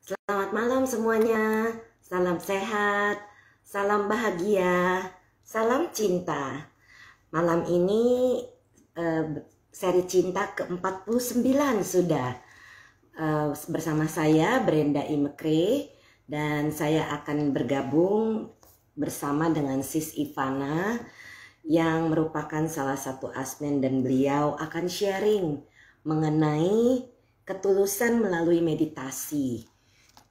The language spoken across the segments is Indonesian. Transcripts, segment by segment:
Selamat malam semuanya, salam sehat, salam bahagia, salam cinta. Malam ini eh, seri cinta ke-49 sudah. Bersama saya Brenda Imekre dan saya akan bergabung bersama dengan Sis Ivana yang merupakan salah satu asmen dan beliau akan sharing mengenai ketulusan melalui meditasi.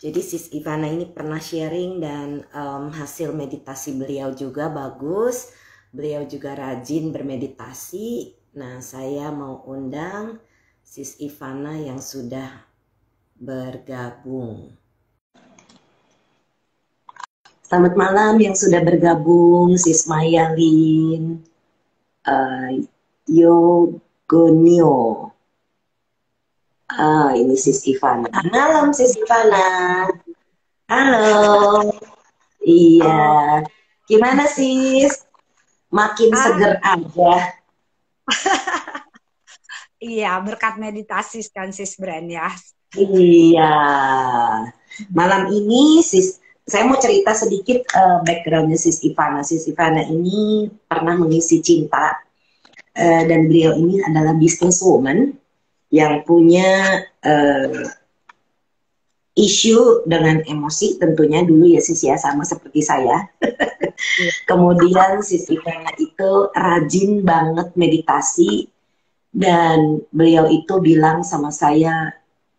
Jadi Sis Ivana ini pernah sharing dan hasil meditasi beliau juga bagus. Beliau juga rajin bermeditasi. Nah, saya mau undang Sis Ivana yang sudah bergabung. Selamat malam yang sudah bergabung, Sis Mayalin, Yogonio. Ini Sis Ivana. Malam Sis Ivana. Halo. Iya. Gimana sis? Makin seger aja. Iya, berkat meditasi kan sis Bran ya. Iya. Malam ini sis, saya mau cerita sedikit backgroundnya Sis Ivana. Sis Ivana ini pernah mengisi cinta dan beliau ini adalah businesswoman yang punya isu dengan emosi tentunya dulu ya sis ya, sama seperti saya. Kemudian Sis Ivana itu rajin banget meditasi dan beliau itu bilang sama saya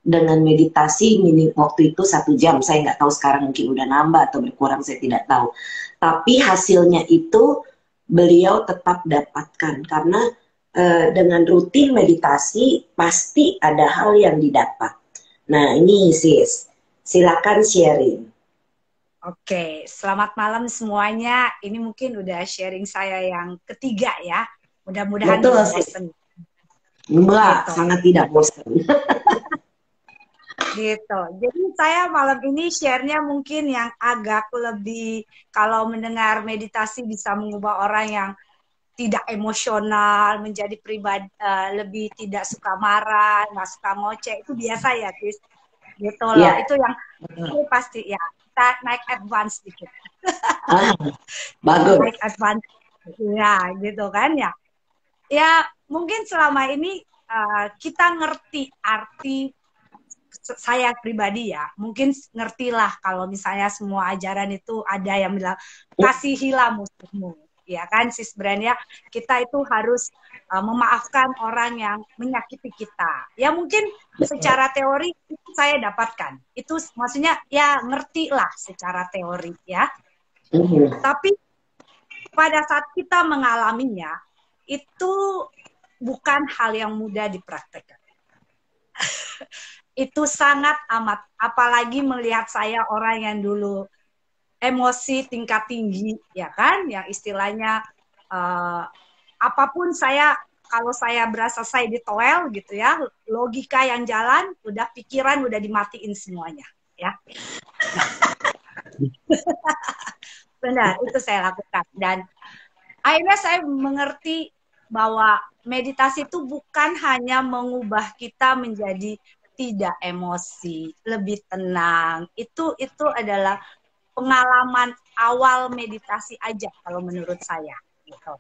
dengan meditasi waktu itu 1 jam, saya nggak tahu sekarang mungkin udah nambah atau berkurang, saya tidak tahu. Tapi hasilnya itu beliau tetap dapatkan karena dengan rutin meditasi pasti ada hal yang didapat. Nah ini sis, silakan sharing. Oke, selamat malam semuanya. Ini mungkin udah sharing saya yang ketiga ya. Mudah-mudahan Betul belum sis. bosen. Enggak, Gitu. sangat tidak bosan. Gitu. Jadi saya malam ini share-nya mungkin yang agak lebih, kalau mendengar meditasi bisa mengubah orang yang tidak emosional, menjadi pribadi lebih tidak suka marah, nggak suka ngoceh, itu biasa ya, Tis. Gitu loh. Ya. Itu yang itu pasti ya. Kita naik advance dikit. Bagus. Naik advance. Ya, gitu kan ya. Ya, mungkin selama ini kita ngerti arti, saya pribadi ya, mungkin ngertilah kalau misalnya semua ajaran itu ada yang bilang kasihilah musuhmu, ya kan Sis Bran ya, kita itu harus memaafkan orang yang menyakiti kita. Ya mungkin secara teori itu saya dapatkan, itu maksudnya ya ngerti lah secara teori ya. Tapi pada saat kita mengalaminya itu bukan hal yang mudah dipraktekkan. Itu sangat amat, apalagi melihat saya orang yang dulu emosi tingkat tinggi, ya kan, yang istilahnya apapun saya, kalau saya berasa saya ditoel gitu ya, logika yang jalan, udah pikiran udah dimatiin semuanya, ya. Benar, itu saya lakukan. Dan akhirnya saya mengerti bahwa meditasi itu bukan hanya mengubah kita menjadi tidak emosi, lebih tenang. Itu adalah pengalaman awal meditasi aja kalau menurut saya. Gitu.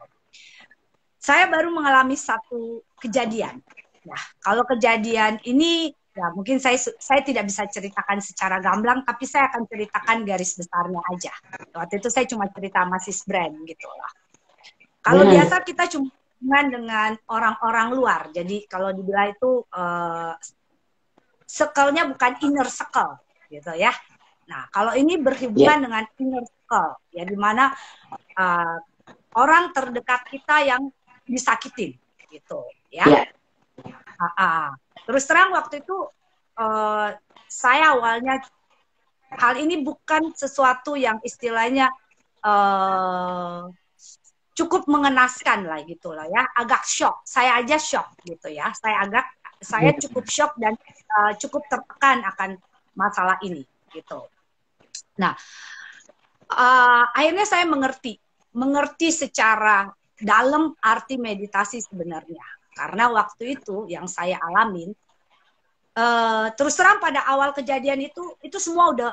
Saya baru mengalami satu kejadian. Nah, kalau kejadian ini ya mungkin saya tidak bisa ceritakan secara gamblang, tapi saya akan ceritakan garis besarnya aja. Waktu itu saya cuma cerita sama Sis Brand gitu lah. Kalau biasa kita cuma dengan orang-orang luar. Jadi kalau dibilang itu circle-nya bukan inner circle gitu ya. Nah, kalau ini berhubungan dengan inner circle, ya di mana orang terdekat kita yang disakitin gitu ya. Terus terang waktu itu saya awalnya hal ini bukan sesuatu yang istilahnya cukup mengenaskan lah gitu lah ya, agak shock. Saya aja shock gitu ya. Saya cukup shock dan cukup tertekan akan masalah ini gitu. Nah, akhirnya saya mengerti secara dalam arti meditasi sebenarnya. Karena waktu itu yang saya alamin, terus terang pada awal kejadian itu semua udah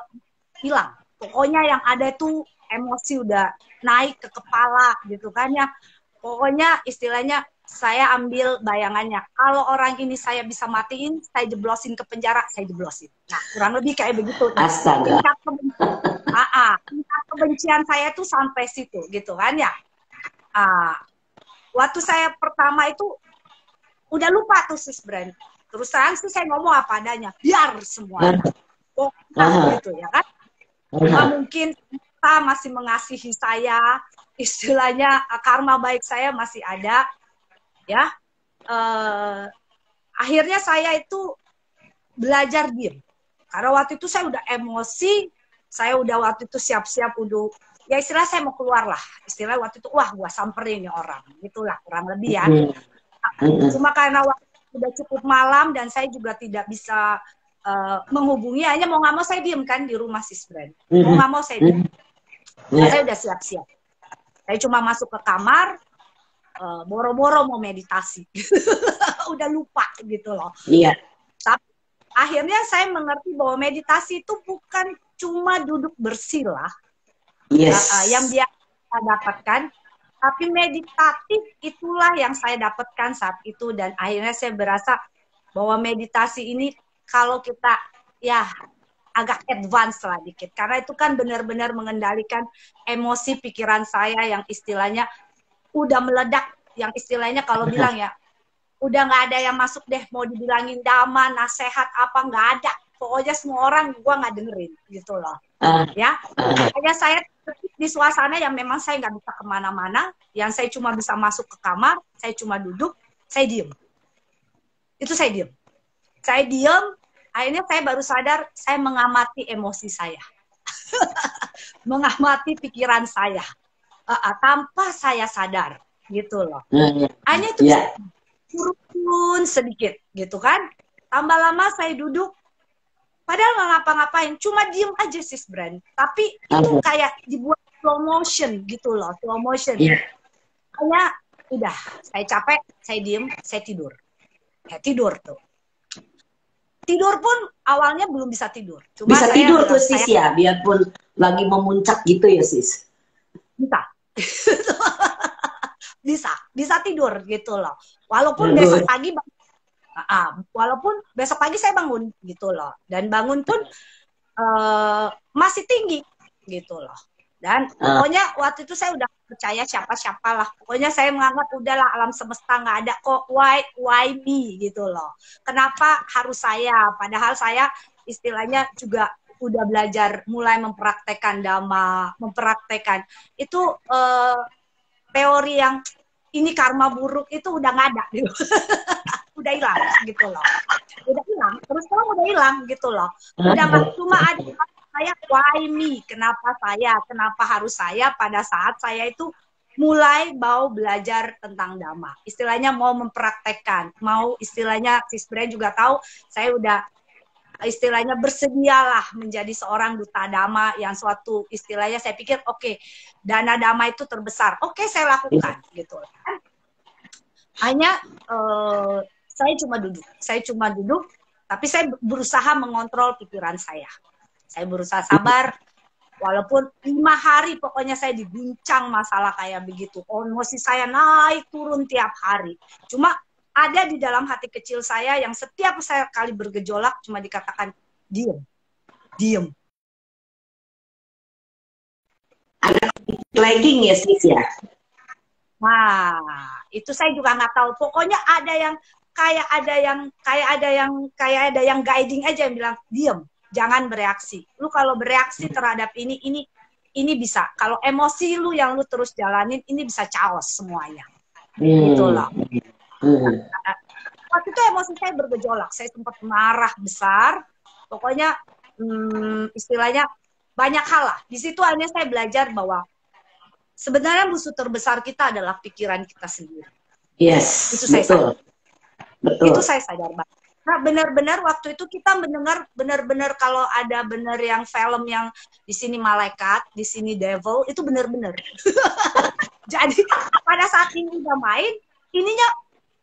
hilang. Pokoknya yang ada itu emosi udah naik ke kepala gitu kan ya. Pokoknya istilahnya saya ambil bayangannya. Kalau orang ini saya bisa matiin, saya jeblosin ke penjara, saya jeblosin. Nah, kurang lebih kayak begitu. Astaga. Tingkat kebencian saya tuh sampai situ gitu kan ya. Waktu saya pertama itu udah lupa tuh sis Brand. Terus terang sih saya ngomong apa adanya, biar semua. Pokoknya gitu ya kan. Nggak mungkin kita masih mengasihi saya, istilahnya karma baik saya masih ada, ya. Akhirnya saya itu belajar diem. Karena waktu itu saya udah emosi, saya udah waktu itu siap-siap udah, ya istilah saya mau keluar lah. Istilah waktu itu, wah gua samperin nih orang. Itulah kurang lebih ya. Cuma karena waktu sudah cukup malam dan saya juga tidak bisa menghubungi, hanya mau nggak mau saya diem kan di rumah sis Brand. Mau nggak mau saya diem. Saya udah siap-siap. Saya cuma masuk ke kamar, boro-boro mau meditasi. Udah lupa gitu loh. Iya. Tapi akhirnya saya mengerti bahwa meditasi itu bukan cuma duduk bersila, yang biasa saya dapatkan, tapi meditatif itulah yang saya dapatkan saat itu. Dan akhirnya saya berasa bahwa meditasi ini kalau kita ya agak advance lah dikit, karena itu kan benar-benar mengendalikan emosi pikiran saya yang istilahnya udah meledak, yang istilahnya kalau bilang ya udah nggak ada yang masuk deh, mau dibilangin dhamma, nasihat apa nggak ada, pokoknya semua orang gua nggak dengerin gitu loh. Ya, hanya saya di suasana yang memang saya nggak bisa kemana-mana, yang saya cuma bisa masuk ke kamar, saya cuma duduk, saya diem. Itu saya diem. Saya diem, akhirnya saya baru sadar saya mengamati emosi saya. Mengamati pikiran saya. Tanpa saya sadar, gitu loh. Hanya itu turun sedikit, gitu kan. Tambah lama saya duduk, padahal nggak ngapa-ngapain, cuma diem aja sis Brand. Tapi itu kayak dibuat slow motion gitu loh, slow motion. Kayak udah, saya capek, saya diem, saya tidur. Kayak tidur tuh. Tidur pun awalnya belum bisa tidur. Cuma bisa saya tidur tuh sis ya, biarpun lagi memuncak gitu ya sis. Bisa tidur gitu loh. Walaupun besok pagi saya bangun gitu loh, dan bangun pun masih tinggi gitu loh. Dan pokoknya waktu itu saya udah percaya siapa-siapa lah. Pokoknya saya menganggap udahlah alam semesta nggak ada kok, why me gitu loh. Kenapa harus saya? Padahal saya istilahnya juga udah belajar mulai mempraktekkan dhamma, mempraktekkan itu teori yang ini karma buruk itu udah nggak ada gitu. Udah hilang gitu loh. Udah hilang, terus terang udah hilang gitu loh. Udah nggak cuma ada saya, why me? Kenapa saya? Kenapa harus saya? Pada saat saya itu mulai mau belajar tentang dhamma. Istilahnya mau mempraktekkan, mau istilahnya sis Brand juga tahu, saya udah istilahnya bersedialah menjadi seorang duta dhamma yang suatu istilahnya saya pikir oke, dana dhamma itu terbesar. Oke, saya lakukan gitu. Hanya saya cuma duduk, tapi saya berusaha mengontrol pikiran saya. Saya berusaha sabar, walaupun 5 hari pokoknya saya diguncang masalah kayak begitu. Emosi saya naik turun tiap hari. Cuma ada di dalam hati kecil saya yang setiap saya kali bergejolak cuma dikatakan diem, diem. Ada lagging ya sis ya? Nah, itu saya juga nggak tahu. Pokoknya ada yang kayak ada yang guiding aja yang bilang diem. Jangan bereaksi. Lu kalau bereaksi terhadap ini bisa. Kalau emosi lu yang lu terus jalanin, ini bisa chaos semuanya. Gitu loh. Waktu itu emosi saya bergejolak. Saya sempat marah besar. Pokoknya istilahnya banyak hal lah. Di situ akhirnya saya belajar bahwa sebenarnya musuh terbesar kita adalah pikiran kita sendiri. Yes, itu saya betul. Betul. Itu saya sadar banget. Nah, benar-benar waktu itu kita mendengar benar-benar kalau ada benar yang film yang di sini malaikat, di sini devil, itu benar-benar. Jadi pada saat ini udah main, ininya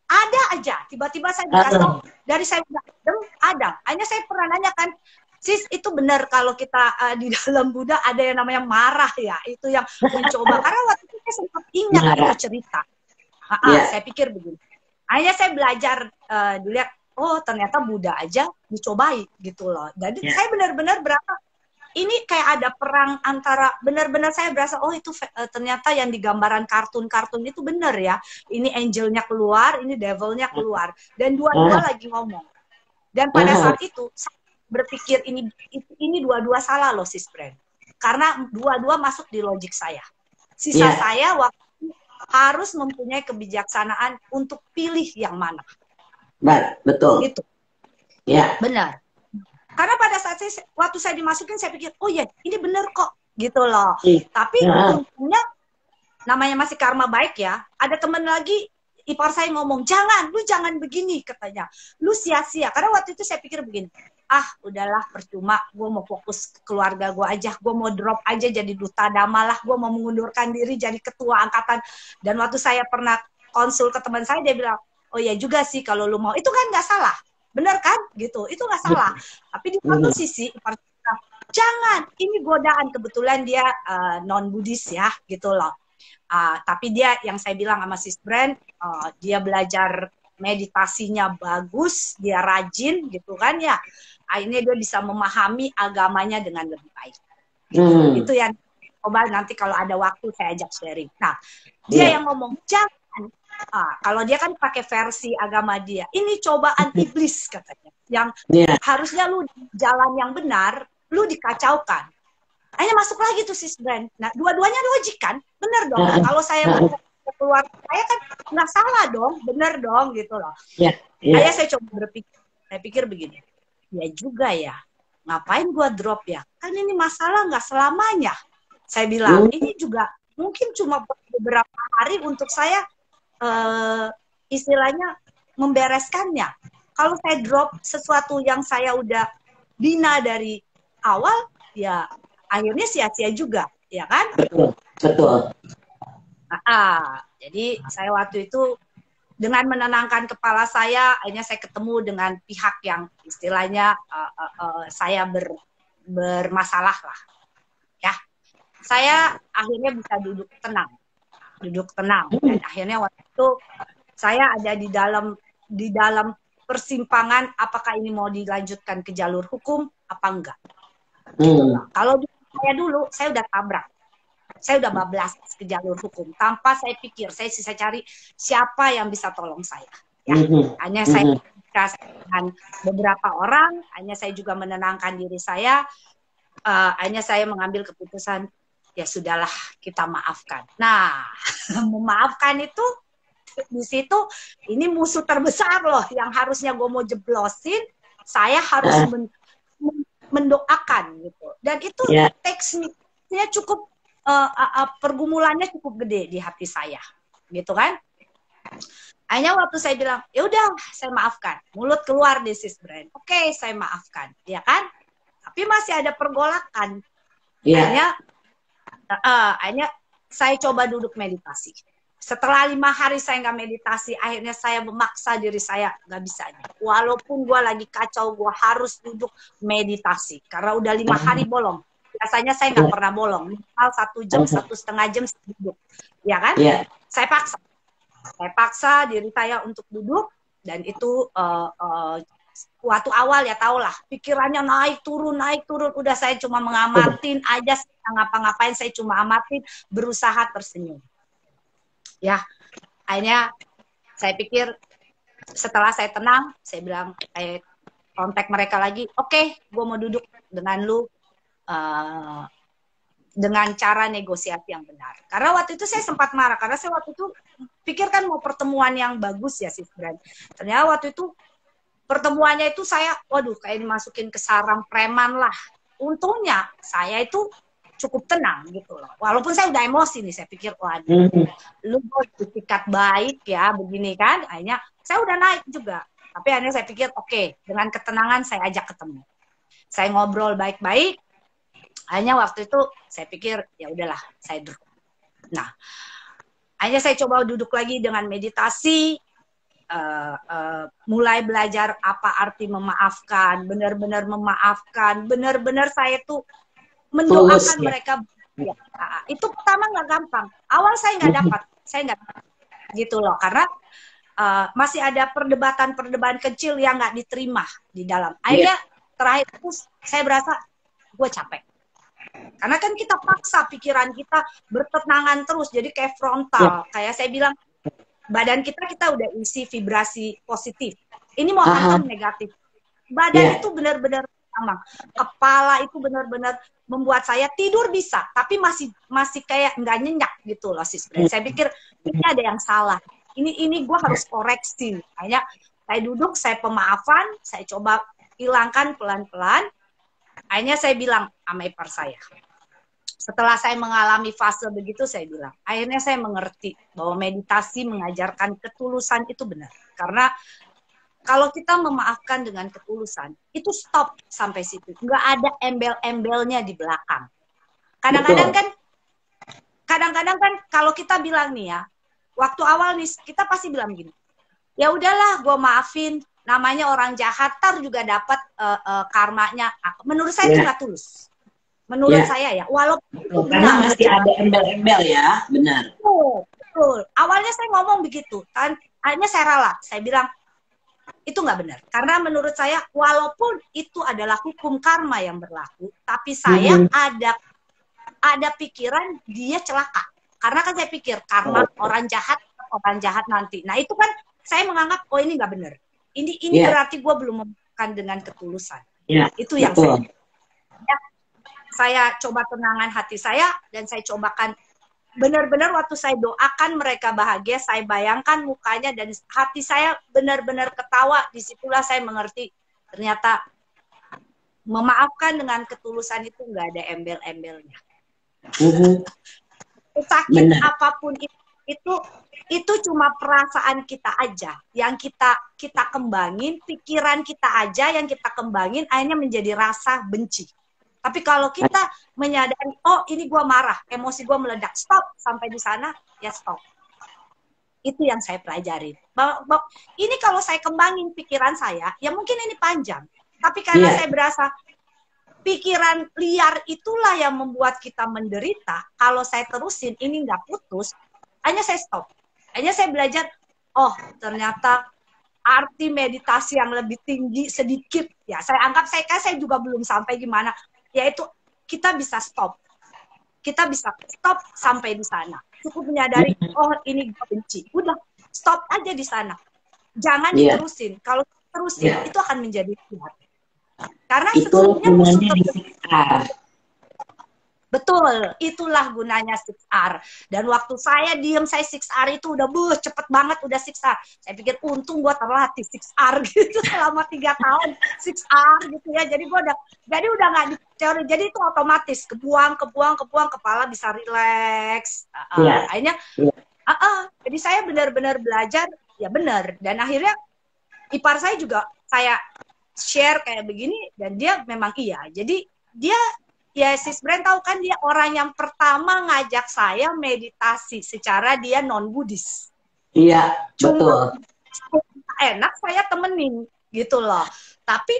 ada aja. Tiba-tiba saya dikasih dari saya udah adem, ada. Hanya saya pernah nanya kan, sis itu benar kalau kita di dalam Buddha ada yang namanya marah ya, itu yang mencoba. Karena waktu itu saya sempat ingat itu cerita. Saya pikir begini. Hanya saya belajar dilihat, oh ternyata Buddha aja dicobai gitu loh. Jadi saya benar-benar berapa ini kayak ada perang antara, benar-benar saya berasa, oh itu ternyata yang di gambaran kartun-kartun itu benar ya. Ini angelnya keluar, ini devilnya keluar. Dan dua-dua lagi ngomong. Dan pada saat itu, saya berpikir ini dua-dua salah loh, Sis Brand. Karena dua-dua masuk di logik saya. Sisa saya waktu harus mempunyai kebijaksanaan untuk pilih yang mana. Betul. Itu. Benar. Karena pada saat waktu saya dimasukin, saya pikir, oh ya, ini bener kok, gitu loh. Tapi untungnya, namanya masih karma baik ya, ada teman lagi, ipar saya ngomong, lu jangan begini, katanya. Lu sia-sia. Karena waktu itu saya pikir begini, udahlah, percuma, gue mau fokus ke keluarga gue aja, gue mau drop aja jadi duta dhamma lah, gue mau mengundurkan diri jadi ketua angkatan. Dan waktu saya pernah konsul ke teman saya, dia bilang, oh ya juga sih, kalau lu mau, itu kan nggak salah. Bener kan? Gitu. Itu nggak salah. Tapi di satu sisi, jangan. Ini godaan. Kebetulan dia non-Buddhis ya. Gitu loh. Tapi dia, yang saya bilang sama Sis Brand, dia belajar meditasinya bagus, dia rajin gitu kan ya. Akhirnya dia bisa memahami agamanya dengan lebih baik. Itu yang coba nanti kalau ada waktu saya ajak sharing. Nah, dia yang ngomong, jangan. Kalau dia kan pakai versi agama dia, ini cobaan iblis katanya, yang harusnya lu jalan yang benar, lu dikacaukan. Hanya masuk lagi tuh Sis Brand. Nah, dua-duanya logik kan, bener dong. Kalau saya keluar, saya kan nggak salah dong, bener dong gitu loh. Saya coba berpikir, saya pikir begini, ya juga ya, ngapain gua drop ya? Kan ini masalah nggak selamanya. Saya bilang, ini juga mungkin cuma beberapa hari untuk saya istilahnya membereskannya. Kalau saya drop sesuatu yang saya udah bina dari awal, ya akhirnya sia-sia juga, ya kan? Betul. Jadi saya waktu itu dengan menenangkan kepala saya, akhirnya saya ketemu dengan pihak yang istilahnya saya bermasalah lah, ya. Saya akhirnya bisa duduk tenang. Dan akhirnya waktu itu saya ada di dalam persimpangan apakah ini mau dilanjutkan ke jalur hukum apa enggak. Kalau saya dulu saya udah tabrak, saya udah bablas ke jalur hukum tanpa saya pikir, saya cari siapa yang bisa tolong saya ya. Hanya saya dengan beberapa orang, hanya saya juga menenangkan diri saya, hanya saya mengambil keputusan, ya sudahlah, kita maafkan. Nah, memaafkan itu di situ ini musuh terbesar loh yang harusnya gue mau jeblosin, saya harus mendoakan gitu. Dan itu teksnya cukup pergumulannya cukup gede di hati saya, gitu kan? Hanya waktu saya bilang, ya udah, saya maafkan. Mulut keluar di Sis Brand. Oke, saya maafkan, ya kan? Tapi masih ada pergolakan. Akhirnya saya coba duduk meditasi. Setelah 5 hari saya nggak meditasi, akhirnya saya memaksa diri saya, nggak bisa. Walaupun gue lagi kacau, gue harus duduk meditasi. Karena udah 5 hari bolong. Biasanya saya nggak pernah bolong. Minimal 1 jam, 1,5 jam duduk. Ya kan? Saya paksa diri saya untuk duduk. Dan itu waktu awal ya tau lah, pikirannya naik turun, udah saya cuma mengamatin aja, ngapa-ngapain saya cuma amatin, berusaha tersenyum. Ya, akhirnya saya pikir setelah saya tenang, saya bilang, kontak mereka lagi, oke, gue mau duduk dengan lu dengan cara negosiasi yang benar. Karena waktu itu saya sempat marah, karena saya waktu itu pikirkan mau pertemuan yang bagus ya Sis Brand. Ternyata waktu itu pertemuannya itu saya, waduh, kayak dimasukin ke sarang preman lah. Untungnya saya itu cukup tenang gitu loh. Walaupun saya udah emosi nih, saya pikir, waduh, lu bersikap baik ya, begini kan. Akhirnya saya udah naik juga. Tapi akhirnya saya pikir, oke, dengan ketenangan saya ajak ketemu. Saya ngobrol baik-baik. Akhirnya waktu itu saya pikir, ya udahlah, saya drop. Nah, akhirnya saya coba duduk lagi dengan meditasi. mulai belajar apa arti memaafkan, benar-benar memaafkan, benar-benar saya tuh mendoakan mereka. Ya, itu pertama nggak gampang. Awal saya nggak dapat, gitu loh, karena masih ada perdebatan-perdebatan kecil yang nggak diterima di dalam. Akhirnya terakhir itu saya berasa gue capek. Karena kan kita paksa pikiran kita bertenangan terus, jadi kayak frontal. Kayak saya bilang, badan kita udah isi vibrasi positif. Ini mau hantam negatif. Badan itu benar-benar sama. Kepala itu benar-benar membuat saya tidur bisa, tapi masih kayak nggak nyenyak gitu loh, sis. Saya pikir ini ada yang salah. Ini gue harus koreksi. Hanya saya duduk, saya pemaafan, saya coba hilangkan pelan-pelan. Akhirnya saya bilang sama ipar saya. Setelah saya mengalami fase begitu, saya bilang, akhirnya saya mengerti bahwa meditasi mengajarkan ketulusan itu benar. Karena kalau kita memaafkan dengan ketulusan, itu stop sampai situ. Nggak ada embel-embelnya di belakang. Kadang-kadang kan kalau kita bilang nih ya, waktu awal nih kita pasti bilang gini, ya udahlah, gue maafin. Namanya orang jahat, tar juga dapat karmanya. Menurut saya itu nggak tulus. Menurut saya ya, walaupun karena masih ada embel-embel ya, benar. Betul. Awalnya saya ngomong begitu, kan? Akhirnya saya ralat. Saya bilang itu nggak benar. Karena menurut saya, walaupun itu adalah hukum karma yang berlaku, tapi saya ada pikiran dia celaka. Karena kan saya pikir karma orang jahat nanti. Nah itu kan saya menganggap, oh ini nggak benar. Ini berarti gue belum memaafkan dengan ketulusan. Itu yang saya coba tenangkan hati saya, dan saya cobakan benar-benar waktu saya doakan mereka bahagia, saya bayangkan mukanya dan hati saya benar-benar ketawa. Disitulah saya mengerti ternyata memaafkan dengan ketulusan itu nggak ada embel-embelnya. Sakit apapun itu cuma perasaan kita aja yang kita kembangin, pikiran kita aja yang kita kembangin, akhirnya menjadi rasa benci. Tapi kalau kita menyadari, oh ini gue marah, emosi gue meledak, stop, sampai di sana, ya stop. Itu yang saya pelajari. Ini kalau saya kembangin pikiran saya, ya mungkin ini panjang. Tapi karena saya berasa pikiran liar itulah yang membuat kita menderita, kalau saya terusin, ini nggak putus, hanya saya stop. Hanya saya belajar, oh ternyata arti meditasi yang lebih tinggi sedikit. Ya saya anggap saya juga belum sampai gimana. Yaitu kita bisa stop. Kita bisa stop sampai di sana. Cukup menyadari, oh ini gue benci. Udah, stop aja di sana. Jangan diterusin. Kalau terusin, itu akan menjadi jahat. Karena sesungguhnya musuh terbesar. Betul, itulah gunanya 6R. Dan waktu saya diem, saya 6R itu udah cepet banget, udah 6R. Saya pikir untung gue terlatih 6R gitu selama 3 tahun 6R gitu ya. Jadi gue udah nggak di teori. Jadi itu otomatis kebuang, kepala bisa rileks. Akhirnya, jadi saya benar-benar belajar, ya benar. Dan akhirnya ipar saya juga saya share kayak begini, dan dia memang iya. Jadi dia ya Sis Bren tahu kan, dia orang yang pertama ngajak saya meditasi secara dia non-Buddhis. Iya, betul. Enak saya temenin gitu loh. Tapi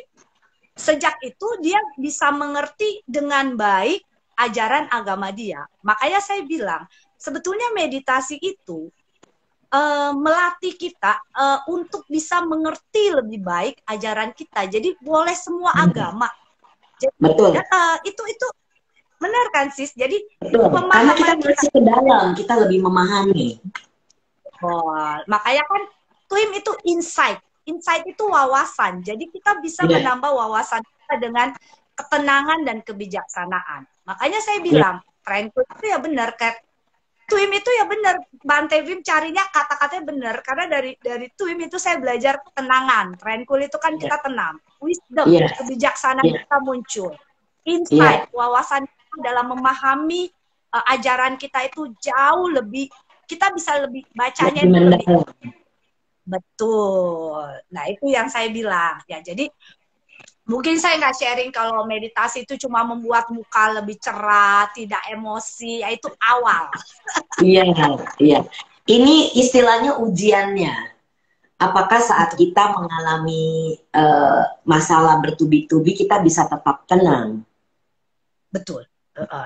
sejak itu dia bisa mengerti dengan baik ajaran agama dia. Makanya saya bilang, sebetulnya meditasi itu melatih kita untuk bisa mengerti lebih baik ajaran kita. Jadi boleh semua agama. Jadi, betul. Itu benar kan Sis? Jadi karena kita masih ke dalam, kita lebih memahami. Makanya kan TWIM itu insight. Insight itu wawasan. Jadi kita bisa menambah wawasan kita dengan ketenangan dan kebijaksanaan. Makanya saya bilang, tranquil itu ya benar. Kayak TWIM itu ya benar. Bante Wim carinya kata-katanya benar. Karena dari TWIM itu saya belajar ketenangan. Tranquil itu kan kita tenang. Wisdom, kebijaksanaan kita muncul. Insight, wawasan kita dalam memahami ajaran kita itu jauh lebih, kita bisa lebih bacanya lebih. Betul. Nah itu yang saya bilang. Ya jadi mungkin saya nggak sharing kalau meditasi itu cuma membuat muka lebih cerah, tidak emosi, ya itu awal. Iya. Ini istilahnya ujiannya. apakah saat kita mengalami masalah bertubi-tubi kita bisa tetap tenang? Betul.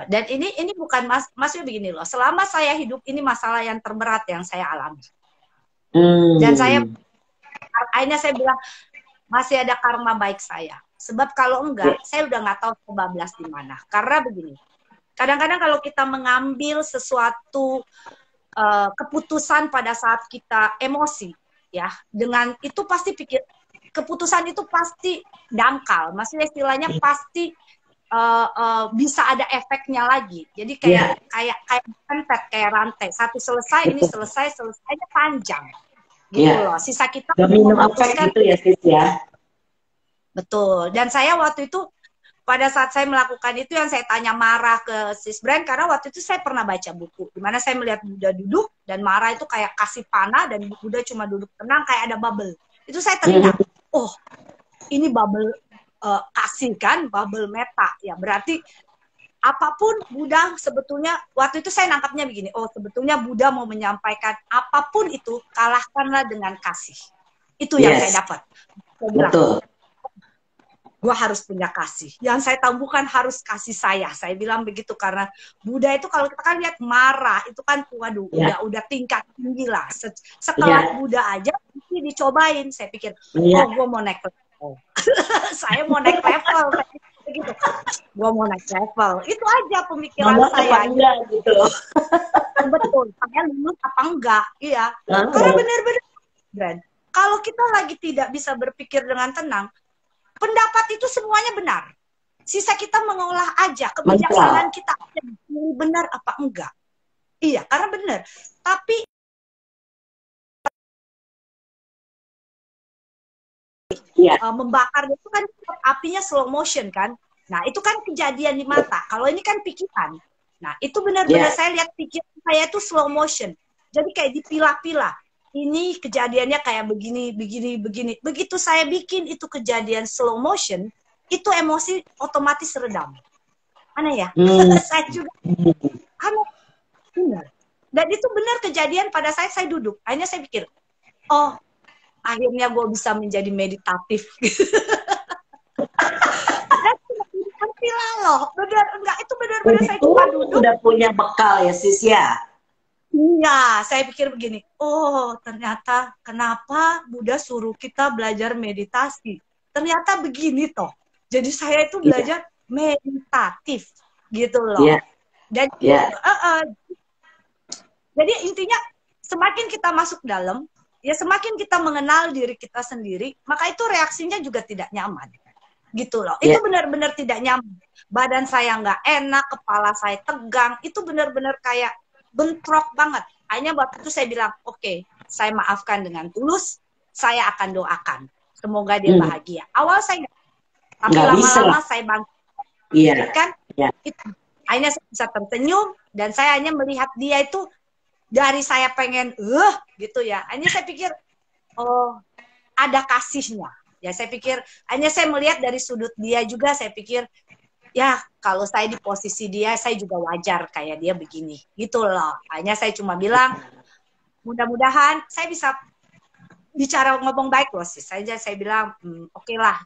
Dan ini bukan maksudnya begini loh. Selama saya hidup ini masalah yang terberat yang saya alami. Dan akhirnya saya bilang masih ada karma baik saya. Sebab kalau enggak, saya udah nggak tahu kebablas di mana. Karena begini, kadang-kadang kalau kita mengambil sesuatu keputusan pada saat kita emosi, ya, dengan itu pasti keputusan itu pasti dangkal. Maksudnya istilahnya pasti bisa ada efeknya lagi. Jadi kayak rantai. Satu selesai, ini selesainya panjang. Gitu loh. Sisa kita minum efek gitu ya, sis ya. Betul. Dan saya waktu itu pada saat saya melakukan itu yang saya tanya marah ke Sis Brand, karena waktu itu saya pernah baca buku di mana saya melihat Buddha duduk dan marah itu kayak kasih panah dan Buddha cuma duduk tenang kayak ada bubble. Itu saya teringat, oh ini bubble kasih kan, bubble meta. Ya berarti apapun Buddha sebetulnya, waktu itu saya nangkapnya begini, oh sebetulnya Buddha mau menyampaikan apapun itu, kalahkanlah dengan kasih. Itu yang saya dapat. Saya bilang, betul. Gue harus punya kasih. Yang saya tahu bukan harus kasih saya. Saya bilang begitu karena Buddha itu kalau kita kan lihat marah, itu kan waduh, udah tingkat tinggi lah. Sekelas Buddha aja ini dicobain. Saya pikir, oh gue mau naik level. Saya mau naik level. Gitu. Gue mau naik level. Itu aja pemikiran saya. Gitu. Betul. Saya lulus apa enggak. Iya. Karena benar-benar. Kalau kita lagi tidak bisa berpikir dengan tenang, pendapat itu semuanya benar. Sisa kita mengolah aja kebijaksanaan kita benar apa enggak. Iya, karena benar. Tapi membakar itu kan apinya slow motion kan. Nah, itu kan kejadian di mata. Kalau ini kan pikiran. Nah, itu benar-benar saya lihat pikiran saya itu slow motion. Jadi kayak dipilah-pilah. Ini kejadiannya kayak begini. Begitu saya bikin itu kejadian slow motion, itu emosi otomatis redam. Aneh ya? Saya juga aneh. Benar. Dan itu benar kejadian pada saya duduk. Akhirnya saya pikir, oh, akhirnya gue bisa menjadi meditatif. Dan loh, enggak itu benar-benar saya cuma duduk. Udah punya bekal ya, sis ya? Iya, saya pikir begini, oh ternyata kenapa Buddha suruh kita belajar meditasi? Ternyata begini toh. Jadi saya itu belajar meditatif, gitu loh. Dan jadi intinya semakin kita masuk dalam, ya semakin kita mengenal diri kita sendiri, maka itu reaksinya juga tidak nyaman, gitu loh. Itu benar-benar tidak nyaman. Badan saya nggak enak, kepala saya tegang, itu benar-benar kayak bentrok banget. Akhirnya waktu itu saya bilang, oke, saya maafkan dengan tulus, saya akan doakan. Semoga dia bahagia. Awal saya nggak, tapi lama-lama saya bantu. Kan? Akhirnya saya bisa tersenyum, dan saya hanya melihat dia itu, dari saya pengen, gitu ya. Akhirnya saya pikir, oh, ada kasihnya. Ya saya pikir, hanya saya melihat dari sudut dia juga, saya pikir, ya kalau saya di posisi dia, saya juga wajar kayak dia begini, gitu loh. Hanya saya cuma bilang, mudah-mudahan saya bisa bicara ngomong baik loh sih. Saya bilang, oke lah,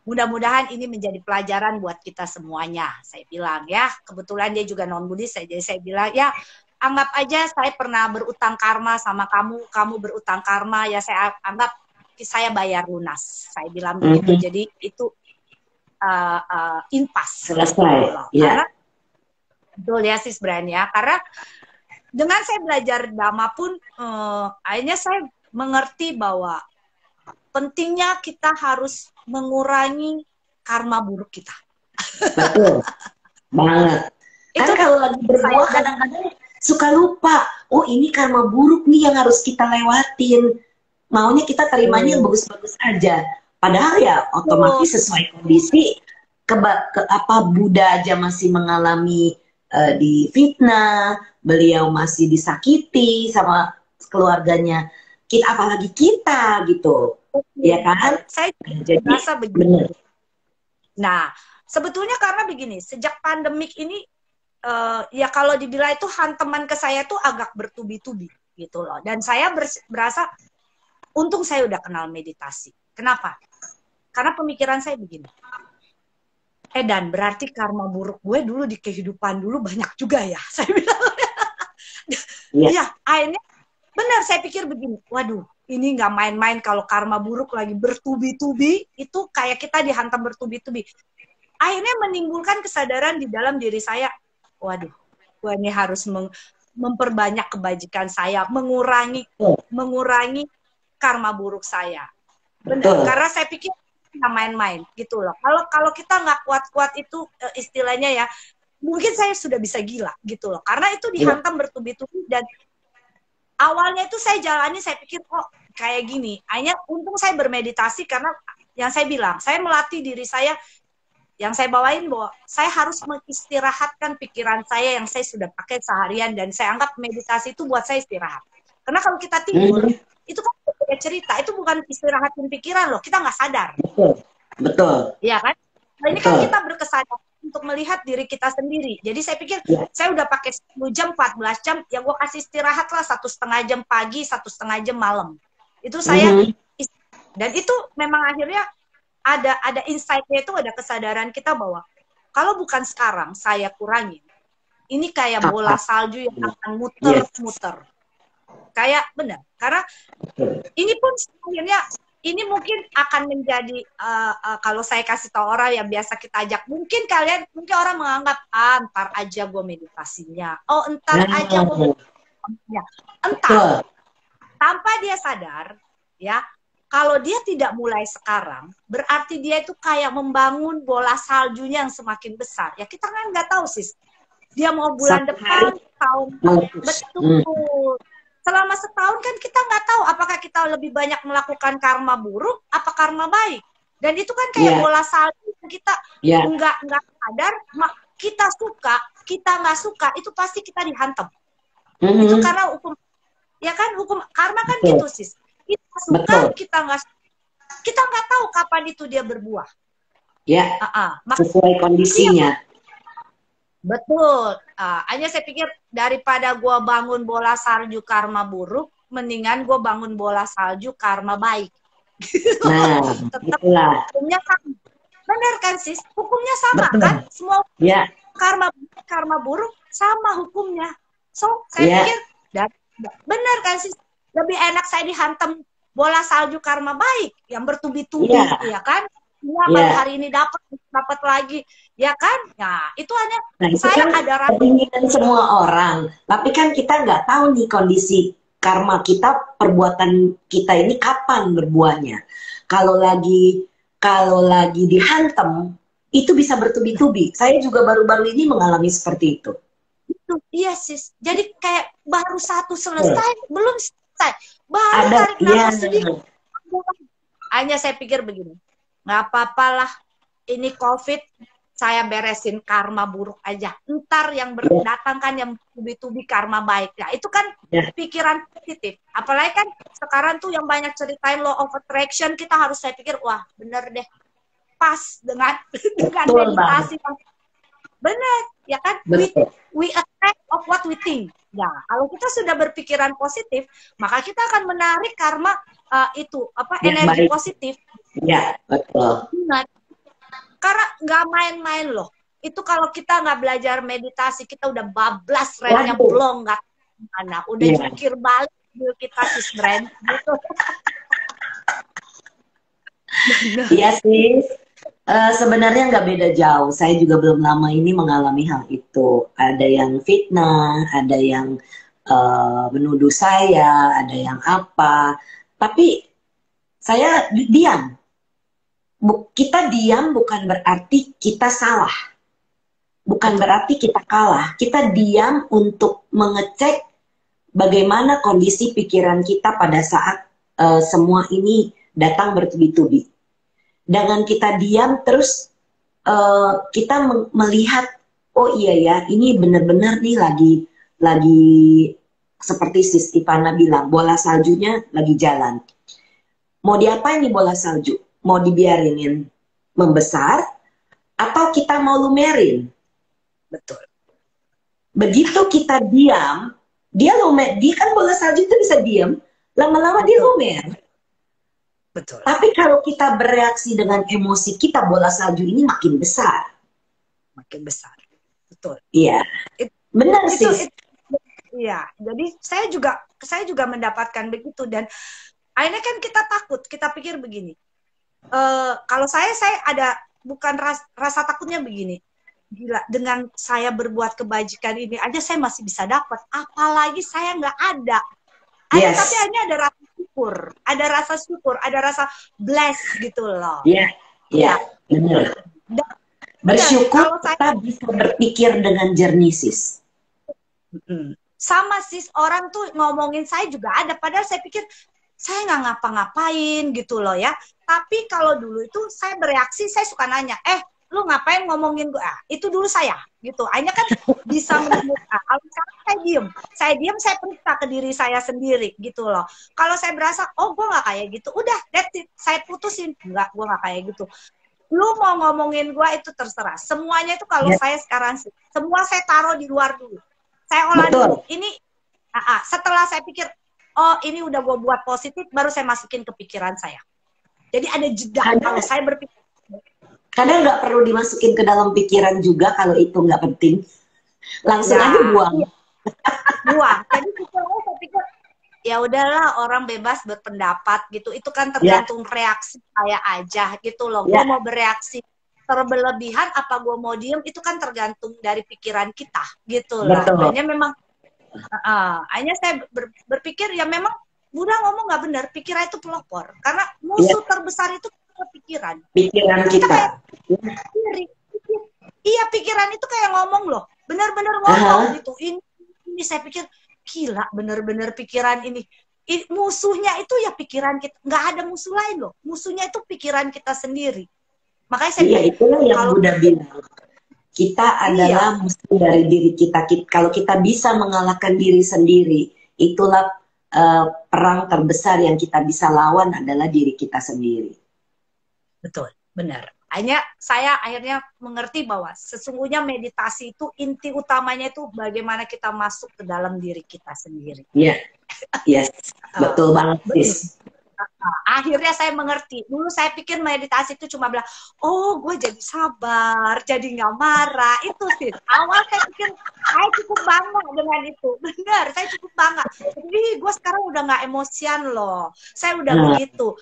mudah-mudahan ini menjadi pelajaran buat kita semuanya. Saya bilang ya, kebetulan dia juga non-Buddhis, jadi saya bilang ya, anggap aja saya pernah berutang karma sama kamu, kamu berutang karma, ya saya anggap saya bayar lunas. Saya bilang begitu, jadi itu impas. Selesai. Karena betul ya sis Brian ya, karena dengan saya belajar Dhamma pun akhirnya saya mengerti bahwa pentingnya kita harus mengurangi karma buruk kita. Betul banget. Itu kalau lagi berbuah kadang-kadang suka lupa, oh ini karma buruk nih yang harus kita lewatin. Maunya kita terimanya yang bagus-bagus aja. Padahal ya otomatis sesuai kondisi Buddha aja masih mengalami difitnah, beliau masih disakiti sama keluarganya. Apalagi kita gitu. Ya kan? Saya jadi merasa begitu. Nah, sebetulnya karena begini, sejak pandemik ini ya kalau dibilang itu hantaman ke saya tuh agak bertubi-tubi gitu loh. Dan saya berasa untung saya udah kenal meditasi. Kenapa? Karena pemikiran saya begini. Dan berarti karma buruk gue dulu di kehidupan dulu banyak juga ya. Saya bilang. Ya, akhirnya benar saya pikir begini. Waduh, ini nggak main-main kalau karma buruk lagi bertubi-tubi. Itu kayak kita dihantam bertubi-tubi. Akhirnya menimbulkan kesadaran di dalam diri saya. Waduh, gue ini harus memperbanyak kebajikan saya, mengurangi karma buruk saya. Benar, karena saya pikir nggak main-main gitu loh. Kalau kita nggak kuat-kuat itu istilahnya ya, mungkin saya sudah bisa gila gitu loh. Karena itu dihantam bertubi-tubi dan awalnya itu saya jalani, saya pikir kok kayak gini. Hanya untung saya bermeditasi karena yang saya bilang, saya melatih diri saya. Yang saya bawain bahwa saya harus mengistirahatkan pikiran saya yang saya sudah pakai seharian dan saya anggap meditasi itu buat saya istirahat. Karena kalau kita tidur, itu kan cerita, itu bukan istirahatin pikiran loh, kita nggak sadar. Betul. Iya kan? Nah, ini kan kita berkesadaran untuk melihat diri kita sendiri. Jadi saya pikir, saya udah pakai 10 jam, 14 jam, ya gue kasih istirahat lah 1,5 jam pagi, 1,5 jam malam. Itu saya, dan itu memang akhirnya ada insight-nya itu, ada kesadaran kita bahwa kalau bukan sekarang saya kurangin, ini kayak bola salju yang akan muter-muter. Kayak benar, karena ini pun akhirnya ini mungkin akan menjadi kalau saya kasih tahu orang yang biasa kita ajak, mungkin orang menganggap ntar aja gue meditasinya, ntar aja gue meditasinya, entar tanpa dia sadar ya. Kalau dia tidak mulai sekarang, berarti dia itu kayak membangun bola saljunya yang semakin besar. Ya kita kan nggak tahu sis. Dia mau bulan depan, tahun betul. Selama setahun kan kita nggak tahu apakah kita lebih banyak melakukan karma buruk, apa karma baik. Dan itu kan kayak bola salju kita nggak sadar. Kita suka, kita nggak suka, itu pasti kita dihantam. Itu karena hukum, ya kan hukum karma kan gitu sis. Kita suka, kita nggak tahu kapan itu dia berbuah. Ya, sesuai kondisinya. Betul. Hanya saya pikir daripada gue bangun bola salju karma buruk, mendingan gue bangun bola salju karma baik. Nah, tetap hukumnya kan, benar kan sis? Hukumnya sama kan? Semua karma buruk sama hukumnya. So saya pikir benar kan sis? Lebih enak saya dihantam bola salju karma baik yang bertubi-tubi, ya kan? Pada hari ini dapat lagi, ya kan? Nah, itu hanya saya kan ada keinginan semua orang. Tapi kan kita nggak tahu nih kondisi karma kita, perbuatan kita ini kapan berbuahnya. Kalau lagi dihantam, itu bisa bertubi-tubi. Saya juga baru-baru ini mengalami seperti itu. Iya sis. Jadi kayak baru satu selesai, belum baru tarik nafas sedikit. Hanya saya pikir begini, nggak apa-apalah, ini COVID, saya beresin karma buruk aja. Ntar yang berdatangkan yang tubi-tubi karma baik. Ya itu kan pikiran positif. Apalagi kan sekarang tuh yang banyak ceritain law of attraction, kita harus saya pikir, wah bener deh, pas dengan meditasi. Bener, ya kan? We attract of what we think. Nah, kalau kita sudah berpikiran positif, maka kita akan menarik karma energi positif. Ya, betul. Nah, karena nggak main-main loh. Itu kalau kita nggak belajar meditasi, kita udah bablas, remnya belum nggak mana. Udah jungkir balik kita sis brand. Gitu. Iya sis. Sebenarnya nggak beda jauh. Saya juga belum lama ini mengalami hal itu. Ada yang fitnah, ada yang menuduh saya, ada yang apa. Tapi saya diam. Kita diam bukan berarti kita salah. Bukan berarti kita kalah. Kita diam untuk mengecek bagaimana kondisi pikiran kita pada saat semua ini datang bertubi-tubi. Dengan kita diam terus kita melihat, oh iya ya, ini benar-benar nih lagi seperti Sis Ivana bilang, bola saljunya lagi jalan. Mau diapain nih bola salju? Mau dibiarinin membesar atau kita mau lumerin? Betul. Begitu kita diam, dia kan bola salju itu bisa diam, lama-lama dia lumer. Betul. Tapi kalau kita bereaksi dengan emosi kita, bola salju ini makin besar. Makin besar. Betul. Iya. Benar sih. Iya. Jadi saya juga mendapatkan begitu, dan akhirnya kan kita takut, kita pikir begini. Kalau saya ada bukan rasa takutnya begini. Gila, dengan saya berbuat kebajikan ini aja saya masih bisa dapat, apalagi saya nggak ada. Tapi hanya ada rasa syukur, ada rasa bless gitu loh. Iya, benar. Bersyukur kita bisa berpikir dengan jernih, sis. Sama sis, orang tuh ngomongin saya juga ada, padahal saya pikir saya nggak ngapa-ngapain gitu loh ya. Tapi kalau dulu itu saya bereaksi, saya suka nanya, lu ngapain ngomongin gue? Itu dulu saya gitu. Akhirnya kan bisa menemukan. Kalau sekarang saya diem, saya periksa ke diri saya sendiri gitu loh. Kalau saya berasa, oh gue nggak kayak gitu, udah that's it, saya putusin, enggak, gue nggak kayak gitu. Lu mau ngomongin gue itu terserah. Semuanya itu kalau saya sekarang sih, semua saya taruh di luar dulu. Saya olah dulu. Ini setelah saya pikir, oh ini udah gue buat positif, baru saya masukin ke pikiran saya. Jadi ada jeda kalau saya berpikir. Kadang nggak perlu dimasukin ke dalam pikiran juga kalau itu nggak penting. Langsung aja buang. Buang. Jadi saya pikir ya udahlah, orang bebas berpendapat gitu. Itu kan tergantung reaksi saya aja gitu loh. Gue mau bereaksi terberlebihan apa gue mau diem, itu kan tergantung dari pikiran kita gitu loh. Hanya memang hanya saya berpikir ya memang Buddha ngomong nggak benar, pikiran itu pelopor. Karena musuh terbesar itu pikiran kita. Iya, pikiran itu kayak ngomong loh, benar-benar ngomong gitu. Ini saya pikir gila, benar-benar pikiran ini. Musuhnya itu ya pikiran kita, nggak ada musuh lain loh. Musuhnya itu pikiran kita sendiri. Makanya saya pikir, itulah yang Buddha bilang. Kita adalah musuh dari diri kita. Kalau kita bisa mengalahkan diri sendiri, itulah perang terbesar yang kita bisa lawan adalah diri kita sendiri. Betul, benar. Saya akhirnya mengerti bahwa sesungguhnya meditasi itu inti utamanya itu bagaimana kita masuk ke dalam diri kita sendiri. Iya, betul banget, sis. Akhirnya saya mengerti. Dulu saya pikir meditasi itu cuma bilang, oh gue jadi sabar, jadi nggak marah. Itu sih. Awal saya pikir, saya cukup bangga dengan itu. Benar, saya cukup bangga. Jadi gue sekarang udah nggak emosian loh. Saya udah begitu.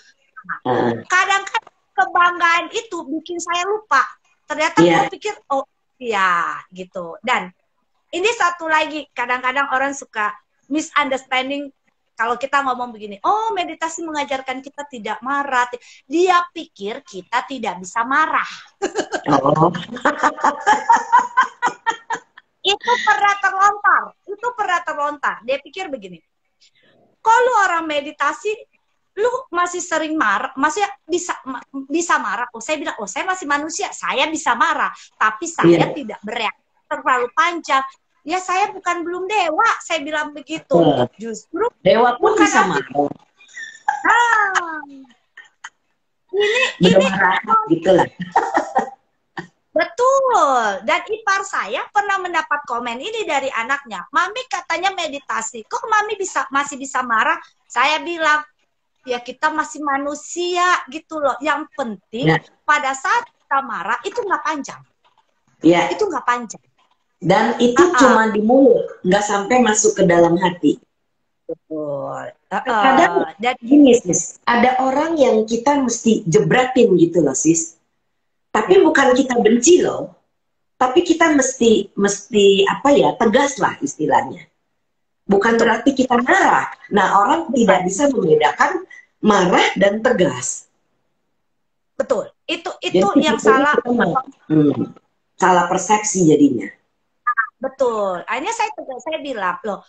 Kadang-kadang kebanggaan itu bikin saya lupa. Ternyata gue pikir, oh iya gitu. Dan ini satu lagi, kadang-kadang orang suka misunderstanding kalau kita ngomong begini, oh meditasi mengajarkan kita tidak marah. Dia pikir kita tidak bisa marah. Itu pernah terlontar. Dia pikir begini, kalau orang meditasi, lu masih sering marah, masih bisa marah. Oh saya bilang, oh saya masih manusia, saya bisa marah, tapi saya tidak bereaksi terlalu panjang. Ya saya bukan belum dewa, saya bilang begitu. Justru dewa pun bisa marah. Ini gitulah. Betul. Dan ipar saya pernah mendapat komen ini dari anaknya. Mami katanya meditasi, kok Mami masih bisa marah? Saya bilang, ya kita masih manusia gitu loh. Yang penting pada saat kita marah itu nggak panjang. Itu nggak panjang. Dan itu cuma di mulut, nggak sampai masuk ke dalam hati. Betul. Kadang gini, sis, ada orang yang kita mesti jebratin gitu loh, sis. Tapi bukan kita benci loh, tapi kita mesti apa ya, tegas lah istilahnya. Bukan berarti kita marah. Nah, orang tidak bisa membedakan marah dan tegas. Betul. Itu yang salah. Salah persepsi jadinya. Betul. Akhirnya saya bilang, loh,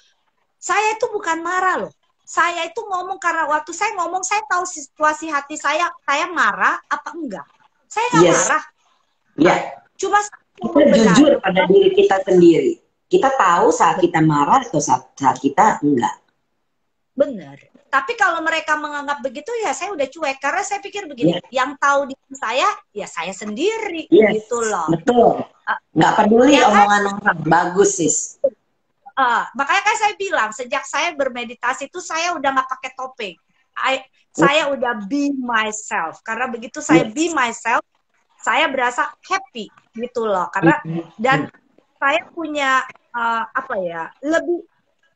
saya itu bukan marah loh. Saya itu ngomong karena waktu saya ngomong, saya tahu situasi hati saya marah apa enggak. Saya nggak marah. Cuma kita jujur pada diri kita sendiri. Kita tahu saat kita marah atau saat kita enggak. Benar. Tapi kalau mereka menganggap begitu, ya saya udah cuek. Karena saya pikir begini, yang tahu diri saya, ya saya sendiri. Gitu loh. Betul. Nggak peduli omongan orang. Bagus, sis. Makanya kan saya bilang, sejak saya bermeditasi itu, saya udah nggak pakai topeng. saya udah be myself. Karena begitu saya be myself, saya berasa happy gitu loh. Karena dan saya punya apa ya, lebih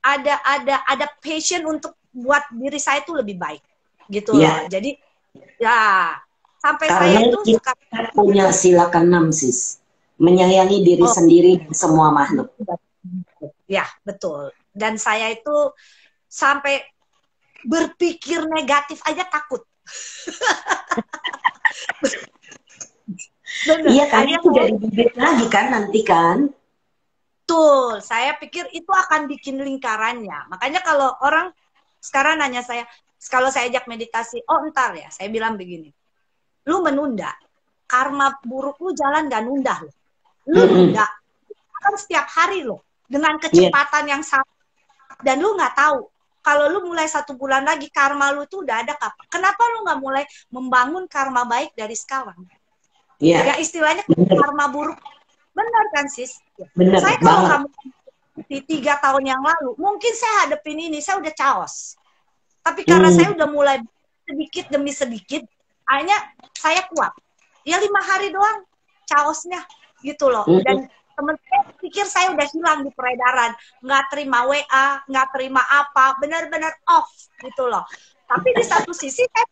ada passion untuk buat diri saya itu lebih baik gitu loh. Jadi ya sampai karena saya itu kita punya sila keenam, sis, menyayangi diri sendiri dan semua makhluk. Ya betul. Dan saya itu sampai berpikir negatif aja takut. Iya, karena itu jadi bibit lagi kan nanti kan. Betul, saya pikir itu akan bikin lingkarannya. Makanya kalau orang sekarang nanya saya, kalau saya ajak meditasi, oh ntar ya, saya bilang begini, lu menunda, karma buruk lu jalan gak nunda lu. Lu nunda, kan setiap hari lo, dengan kecepatan yang sama. Dan lu gak tahu, kalau lu mulai 1 bulan lagi, karma lu tuh udah ada kapan. Kenapa lu gak mulai membangun karma baik dari sekarang? Ya istilahnya karma buruk. Benar kan sis? Benar, saya kalau kamu di 3 tahun yang lalu, mungkin saya hadapin ini, saya udah chaos. Tapi karena saya udah mulai sedikit demi sedikit, akhirnya saya kuat. Ya 5 hari doang chaosnya gitu loh. Dan temen saya pikir saya udah hilang di peredaran, nggak terima WA, nggak terima apa, benar-benar off gitu loh. Tapi di satu sisi saya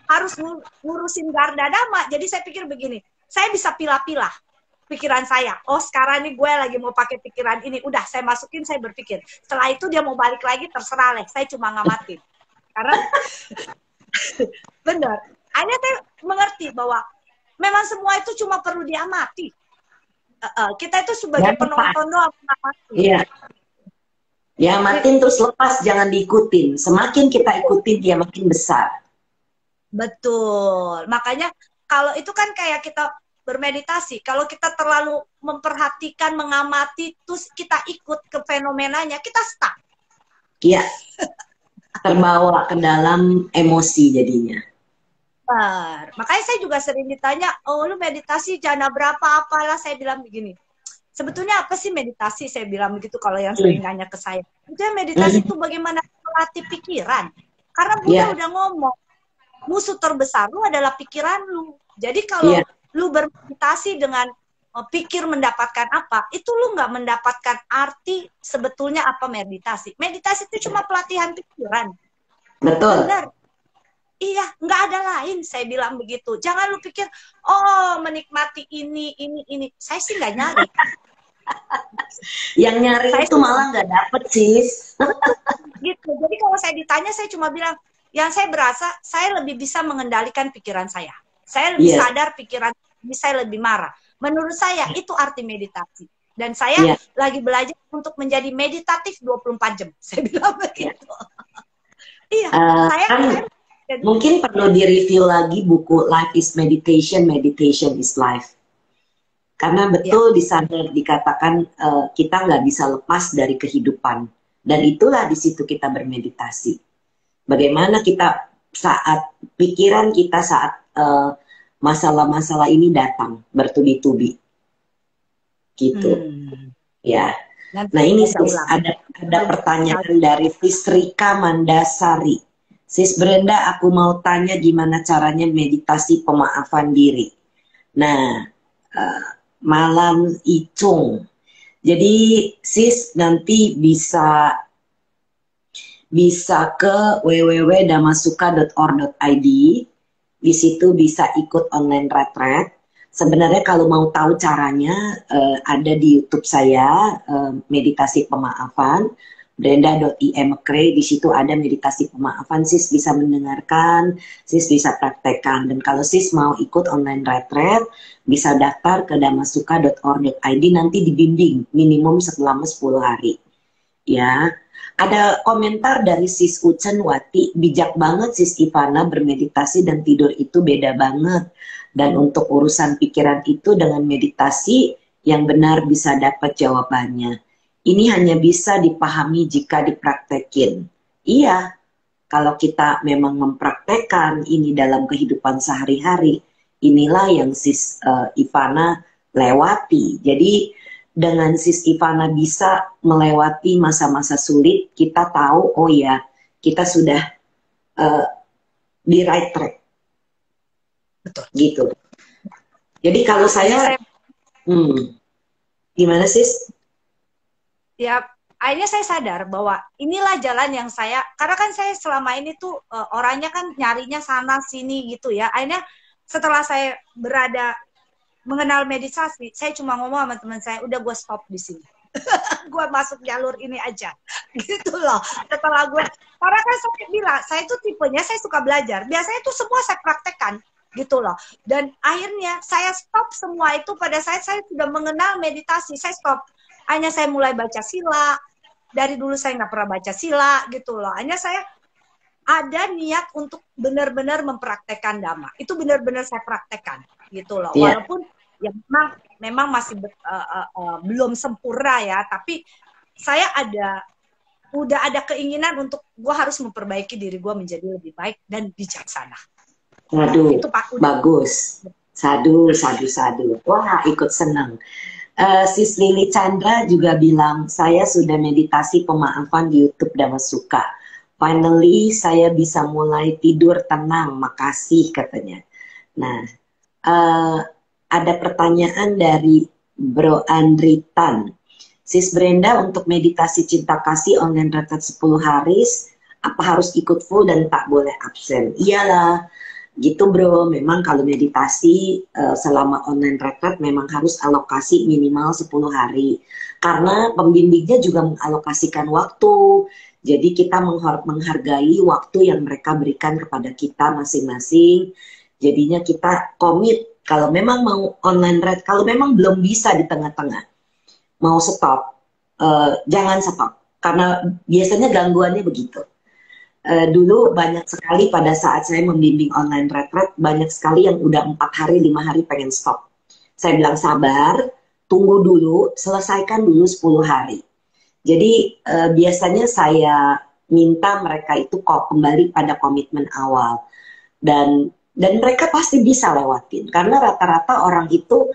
harus ngurusin Garda Dhamma. Jadi saya pikir begini, saya bisa pilah-pilah pikiran saya. Oh sekarang nih gue lagi mau pakai pikiran ini. Udah saya masukin, saya berpikir. Setelah itu dia mau balik lagi, terserah lah. Saya cuma ngamatin. Karena benar. Akhirnya saya mengerti bahwa memang semua itu cuma perlu diamati. Kita itu sebagai penonton doang mengamati. Iya. Diamatin terus lepas, jangan diikutin. Semakin kita ikutin, dia makin besar. Betul. Makanya kalau itu kan kayak kita bermeditasi, kalau kita terlalu memperhatikan, mengamati, terus kita ikut ke fenomenanya, kita stuck. Iya, terbawa ke dalam emosi jadinya. Makanya saya juga sering ditanya, oh lu meditasi jana berapa, apalah, saya bilang begini, sebetulnya apa sih meditasi, saya bilang begitu kalau yang sering nanya ke saya. Sebetulnya meditasi itu bagaimana melatih pikiran, karena Buddha udah ngomong, musuh terbesar lu adalah pikiran lu. Jadi kalau lu bermeditasi dengan pikir mendapatkan apa, itu lu nggak mendapatkan arti sebetulnya apa meditasi. Meditasi itu cuma pelatihan pikiran. Betul. Benar. Iya, nggak ada lain, saya bilang begitu. Jangan lu pikir, oh menikmati ini. Saya sih nggak nyari. Yang nyari itu malah nggak dapet, sis. Gitu. Jadi kalau saya ditanya, saya cuma bilang, yang saya berasa, saya lebih bisa mengendalikan pikiran saya. Saya lebih sadar pikiran saya lebih marah. Menurut saya itu arti meditasi. Dan saya lagi belajar untuk menjadi meditatif 24 jam. Saya bilang begitu. Iya, saya mungkin perlu direview lagi buku Life is Meditation, Meditation is Life. Karena betul di sana dikatakan kita nggak bisa lepas dari kehidupan. Dan itulah di situ kita bermeditasi. Bagaimana kita saat pikiran kita saat masalah-masalah ini datang bertubi-tubi gitu. Ya. Nah ini sis, ada pertanyaan dari Sis Rika Mandasari. Sis Brenda, aku mau tanya gimana caranya meditasi pemaafan diri. Nah, malam Icung. Jadi sis nanti bisa ke www.damasuka.org.id. Di situ bisa ikut online retreat. Sebenarnya kalau mau tahu caranya, ada di YouTube saya, meditasi pemaafan, brenda.imcray, di situ ada meditasi pemaafan, sis bisa mendengarkan, sis bisa praktekkan. Dan kalau sis mau ikut online retreat, bisa daftar ke damasuka.org.id, nanti dibimbing minimum selama 10 hari. Ya. Ada komentar dari Sis Ucen Wati, bijak banget Sis Ivana, bermeditasi dan tidur itu beda banget. Dan untuk urusan pikiran itu dengan meditasi yang benar bisa dapat jawabannya. Ini hanya bisa dipahami jika dipraktekin. Iya, kalau kita memang mempraktekkan ini dalam kehidupan sehari-hari, inilah yang Sis Ivana lewati. Jadi dengan Sis Ivana bisa melewati masa-masa sulit, kita tahu, oh ya, kita sudah di right track. Betul. Gitu. Jadi kalau saya, gimana sis? Ya, akhirnya saya sadar bahwa inilah jalan yang saya, karena kan saya selama ini tuh orangnya kan nyarinya sana sini gitu ya. Akhirnya setelah saya mengenal meditasi, saya cuma ngomong sama teman saya, udah gue stop di sini. Gue masuk jalur ini aja. Gitu loh. Setelah karena kan saya bilang, saya tuh tipenya, saya suka belajar. Biasanya tuh semua saya praktekkan. Gitu loh. Dan akhirnya saya stop semua itu pada saat saya sudah mengenal meditasi. Saya stop. Hanya saya mulai baca sila. Dari dulu saya nggak pernah baca sila. Gitu loh. Hanya saya ada niat untuk benar-benar mempraktekkan Dhamma. Itu benar-benar saya praktekkan. Gitu loh. Yeah. Walaupun ya memang masih belum sempurna ya. Tapi saya udah ada keinginan untuk gue harus memperbaiki diri gue menjadi lebih baik dan bijaksana. Waduh, itu bagus. Sadu. Wah, ikut senang. Sis Lili Chandra juga bilang, saya sudah meditasi pemaafan di YouTube Dhamasuka. Finally, saya bisa mulai tidur tenang. Makasih, katanya. Nah, ada pertanyaan dari Bro Andritan. Sis Brenda, untuk meditasi cinta kasih online retreat 10 hari, apa harus ikut full dan tak boleh absen? Iyalah. Gitu bro, memang kalau meditasi selama online retreat memang harus alokasi minimal 10 hari. Karena pembimbingnya juga mengalokasikan waktu. Jadi kita menghargai waktu yang mereka berikan kepada kita masing-masing. Jadinya kita komit, kalau memang mau online retreat, kalau memang belum bisa di tengah-tengah, mau stop, jangan stop. Karena biasanya gangguannya begitu. Dulu banyak sekali pada saat saya membimbing online retreat, banyak sekali yang udah 4 hari, 5 hari pengen stop. Saya bilang sabar, tunggu dulu, selesaikan dulu 10 hari. Jadi biasanya saya minta mereka itu kok kembali pada komitmen awal. Dan mereka pasti bisa lewatin. Karena rata-rata orang itu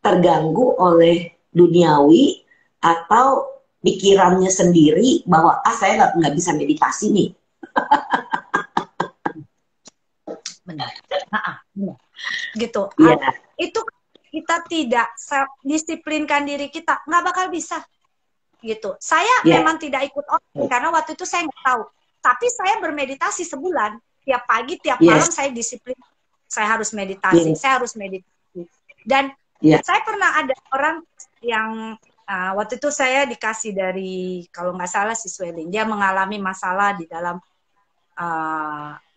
terganggu oleh duniawi atau pikirannya sendiri bahwa saya nggak bisa meditasi nih. Benar. Gitu. Yeah. Itu kita tidak disiplinkan diri kita, nggak bakal bisa. Gitu. Saya memang tidak ikut online karena waktu itu saya nggak tahu. Tapi saya bermeditasi sebulan, tiap pagi, tiap malam saya disiplin. Saya harus meditasi, saya harus meditasi. Dan saya pernah ada orang yang waktu itu saya dikasih dari, kalau nggak salah si Swelling, dia mengalami masalah di dalam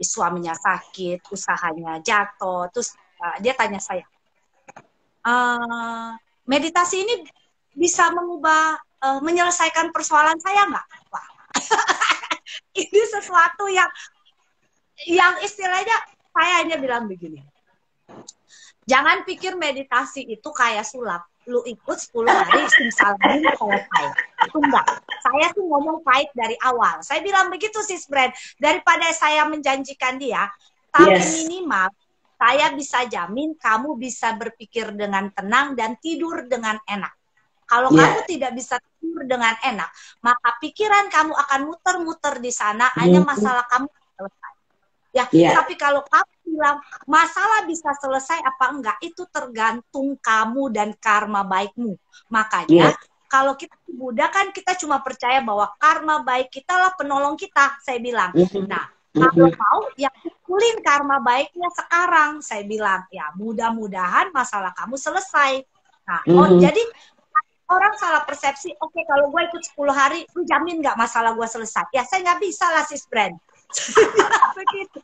suaminya sakit, usahanya jatuh, terus dia tanya saya, meditasi ini bisa mengubah, menyelesaikan persoalan saya nggak? Wah, ini sesuatu yang istilahnya saya hanya bilang begini, jangan pikir meditasi itu kayak sulap. Lu ikut 10 hari, simsalabim, selesai. Itu enggak. Saya tuh ngomong pahit dari awal. Saya bilang begitu, Sis Brand. Daripada saya menjanjikan dia, tapi minimal saya bisa jamin kamu bisa berpikir dengan tenang dan tidur dengan enak. Kalau kamu tidak bisa tidur dengan enak, maka pikiran kamu akan muter-muter di sana, hanya masalah kamu selesai. Tapi kalau kamu bilang masalah bisa selesai apa enggak, itu tergantung kamu dan karma baikmu. Makanya kalau kita Buddha kan kita cuma percaya bahwa karma baik kita lah penolong kita, saya bilang. Nah, kalau mau ya pukulin karma baiknya sekarang, saya bilang. Ya, mudah-mudahan masalah kamu selesai. Nah, jadi orang salah persepsi, oke, kalau gue ikut 10 hari, lu jamin nggak masalah gue selesai? Ya, saya nggak bisa lah, Sis Brand. Begitu.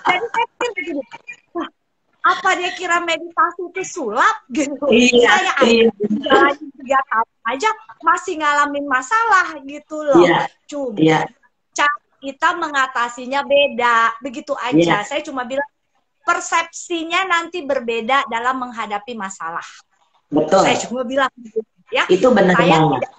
Jadi saya pikir begini, wah, apa dia kira meditasi itu sulap gitu? Saya aja jalan 3 tahun aja masih ngalamin masalah gitu loh. Cuma cara kita mengatasinya beda, begitu aja. Saya cuma bilang persepsinya nanti berbeda dalam menghadapi masalah. Betul. Saya cuma bilang ya. Itu benar banget.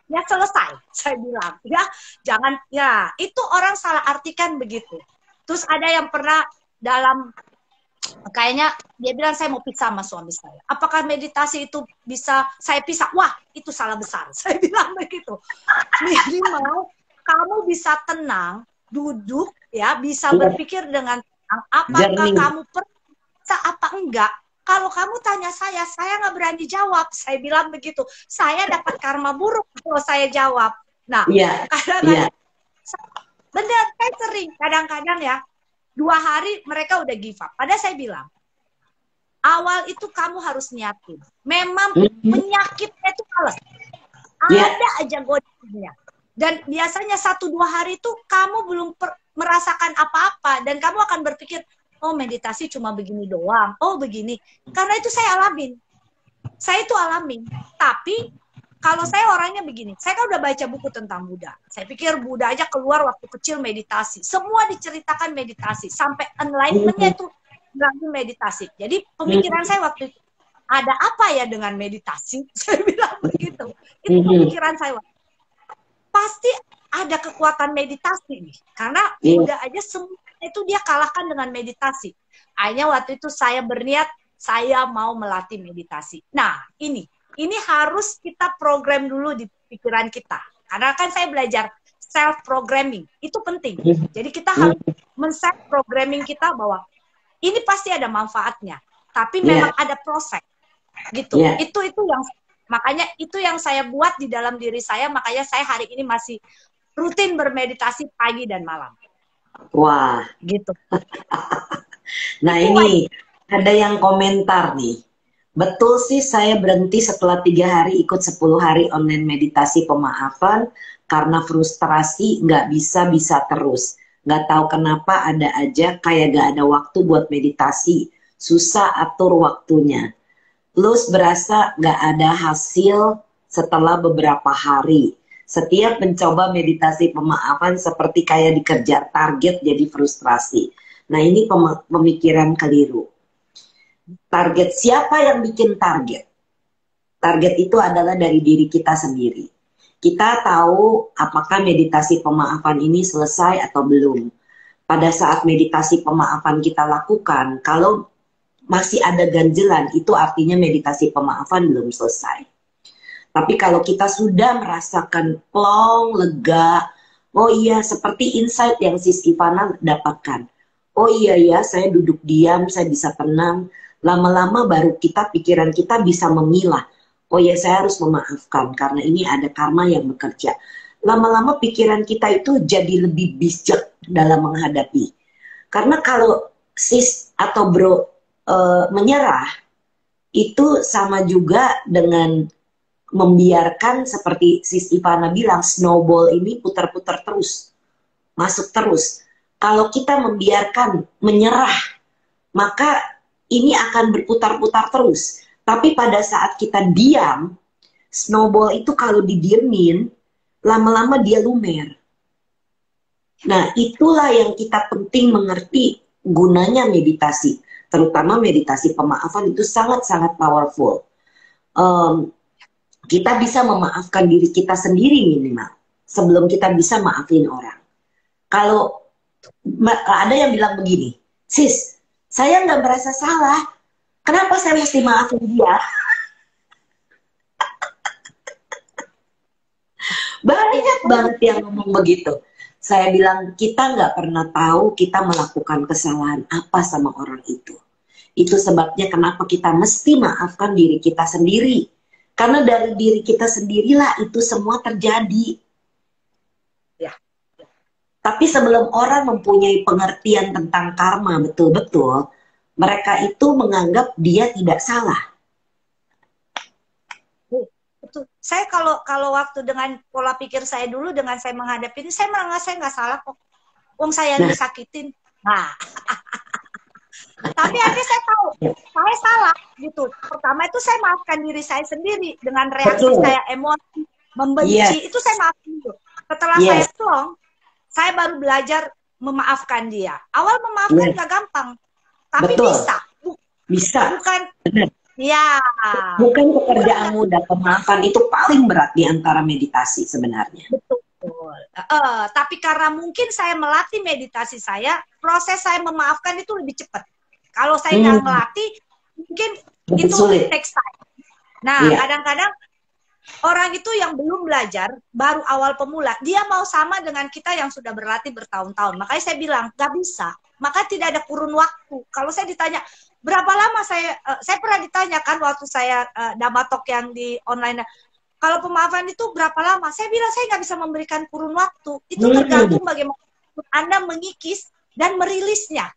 Ya selesai, saya bilang. Ya, jangan, ya, itu orang salah artikan begitu. Terus ada yang pernah dalam, kayaknya dia bilang saya mau pisah sama suami saya. Apakah meditasi itu bisa saya pisah? Wah, itu salah besar. Saya bilang begitu. Minimal kamu bisa tenang duduk ya, bisa Iya. berpikir dengan tenang, apakah Jernih. kamu periksa apa enggak. Kalau kamu tanya saya nggak berani jawab. Saya bilang begitu. Saya dapat karma buruk kalau saya jawab. Nah, Iya. kadang-kadang Iya. benar, saya sering kadang-kadang ya 2 hari mereka udah give up. Padahal saya bilang, awal itu kamu harus niatin. Memang penyakitnya itu males. Iya. Ada aja godaannya. Dan biasanya 1-2 hari itu kamu belum merasakan apa-apa. Dan kamu akan berpikir, oh meditasi cuma begini doang. Oh begini. Karena itu saya alamin. Saya itu alamin. Tapi kalau saya orangnya begini, saya kan udah baca buku tentang Buddha. Saya pikir Buddha aja keluar waktu kecil meditasi. Semua diceritakan meditasi. Sampai enlightenment-nya itu langsung meditasi. Jadi pemikiran saya waktu itu, ada apa ya dengan meditasi? Saya bilang begitu. Itu pemikiran saya. Pasti ada kekuatan meditasi nih. Karena Buddha aja semua itu dia kalahkan dengan meditasi. Akhirnya waktu itu saya berniat, saya mau melatih meditasi. Nah, ini harus kita program dulu di pikiran kita. Karena kan saya belajar self-programming. Itu penting. Jadi kita harus men-set programming kita bahwa ini pasti ada manfaatnya. Tapi memang ada proses. Gitu. Itu yang makanya itu yang saya buat di dalam diri saya. Makanya saya hari ini masih rutin bermeditasi pagi dan malam. Wah. Gitu. Nah ini ada yang komentar nih. Betul sih, saya berhenti setelah 3 hari ikut 10 hari online meditasi pemaafan karena frustrasi nggak bisa terus. Nggak tahu kenapa ada aja kayak nggak ada waktu buat meditasi. Susah atur waktunya. Plus berasa nggak ada hasil setelah beberapa hari. Setiap mencoba meditasi pemaafan seperti kayak dikejar target jadi frustrasi. Nah ini pemikiran keliru. Target, siapa yang bikin target? Target itu adalah dari diri kita sendiri. Kita tahu apakah meditasi pemaafan ini selesai atau belum. Pada saat meditasi pemaafan kita lakukan, kalau masih ada ganjelan, itu artinya meditasi pemaafan belum selesai. Tapi kalau kita sudah merasakan plong, lega, oh iya seperti insight yang Sis Ivana dapatkan. Oh iya ya, saya duduk diam, saya bisa tenang. Lama-lama baru pikiran kita bisa memilah. Oh ya, saya harus memaafkan karena ini ada karma yang bekerja. Lama-lama pikiran kita itu jadi lebih bijak dalam menghadapi. Karena kalau sis atau bro menyerah, itu sama juga dengan membiarkan seperti sis Ivana bilang, snowball ini putar-putar terus, masuk terus. Kalau kita membiarkan menyerah, maka ini akan berputar-putar terus. Tapi pada saat kita diam, snowball itu kalau didiemin, lama-lama dia lumer. Nah, itulah yang kita penting mengerti gunanya meditasi. Terutama meditasi pemaafan itu sangat-sangat powerful. Kita bisa memaafkan diri kita sendiri minimal sebelum kita bisa maafin orang. Kalau ada yang bilang begini, sis, saya nggak merasa salah, kenapa saya mesti maafin dia? Banyak banget yang ngomong begitu. Saya bilang, kita nggak pernah tahu kita melakukan kesalahan apa sama orang itu. Itu sebabnya kenapa kita mesti maafkan diri kita sendiri. Karena dari diri kita sendirilah itu semua terjadi. Ya. Tapi sebelum orang mempunyai pengertian tentang karma betul-betul, mereka itu menganggap dia tidak salah. Betul. Saya kalau waktu dengan pola pikir saya dulu, dengan saya menghadapi ini, saya merasa saya nggak salah kok. Wong saya yang disakitin. Nah. Tapi akhirnya saya tahu, saya salah gitu. Pertama itu saya maafkan diri saya sendiri dengan reaksi saya emosi, membenci, itu saya maafkan dulu. Setelah saya plong, saya baru belajar memaafkan dia. Awal memaafkan nggak gampang, tapi bisa. Bukan, ya. Bukan pekerjaan mudah, pemaafan itu paling berat di antara meditasi sebenarnya. Betul. Tapi karena mungkin saya melatih meditasi saya, proses saya memaafkan itu lebih cepat. Kalau saya nggak melatih, mungkin itu takes time. Nah, kadang-kadang Orang itu yang belum belajar, baru awal pemula, dia mau sama dengan kita yang sudah berlatih bertahun-tahun. Makanya saya bilang, nggak bisa. Maka tidak ada kurun waktu. Kalau saya ditanya, berapa lama saya pernah ditanyakan waktu saya Damatok yang di online, kalau pemaafan itu berapa lama? Saya bilang, saya nggak bisa memberikan kurun waktu. Itu tergantung bagaimana Anda mengikis dan merilisnya.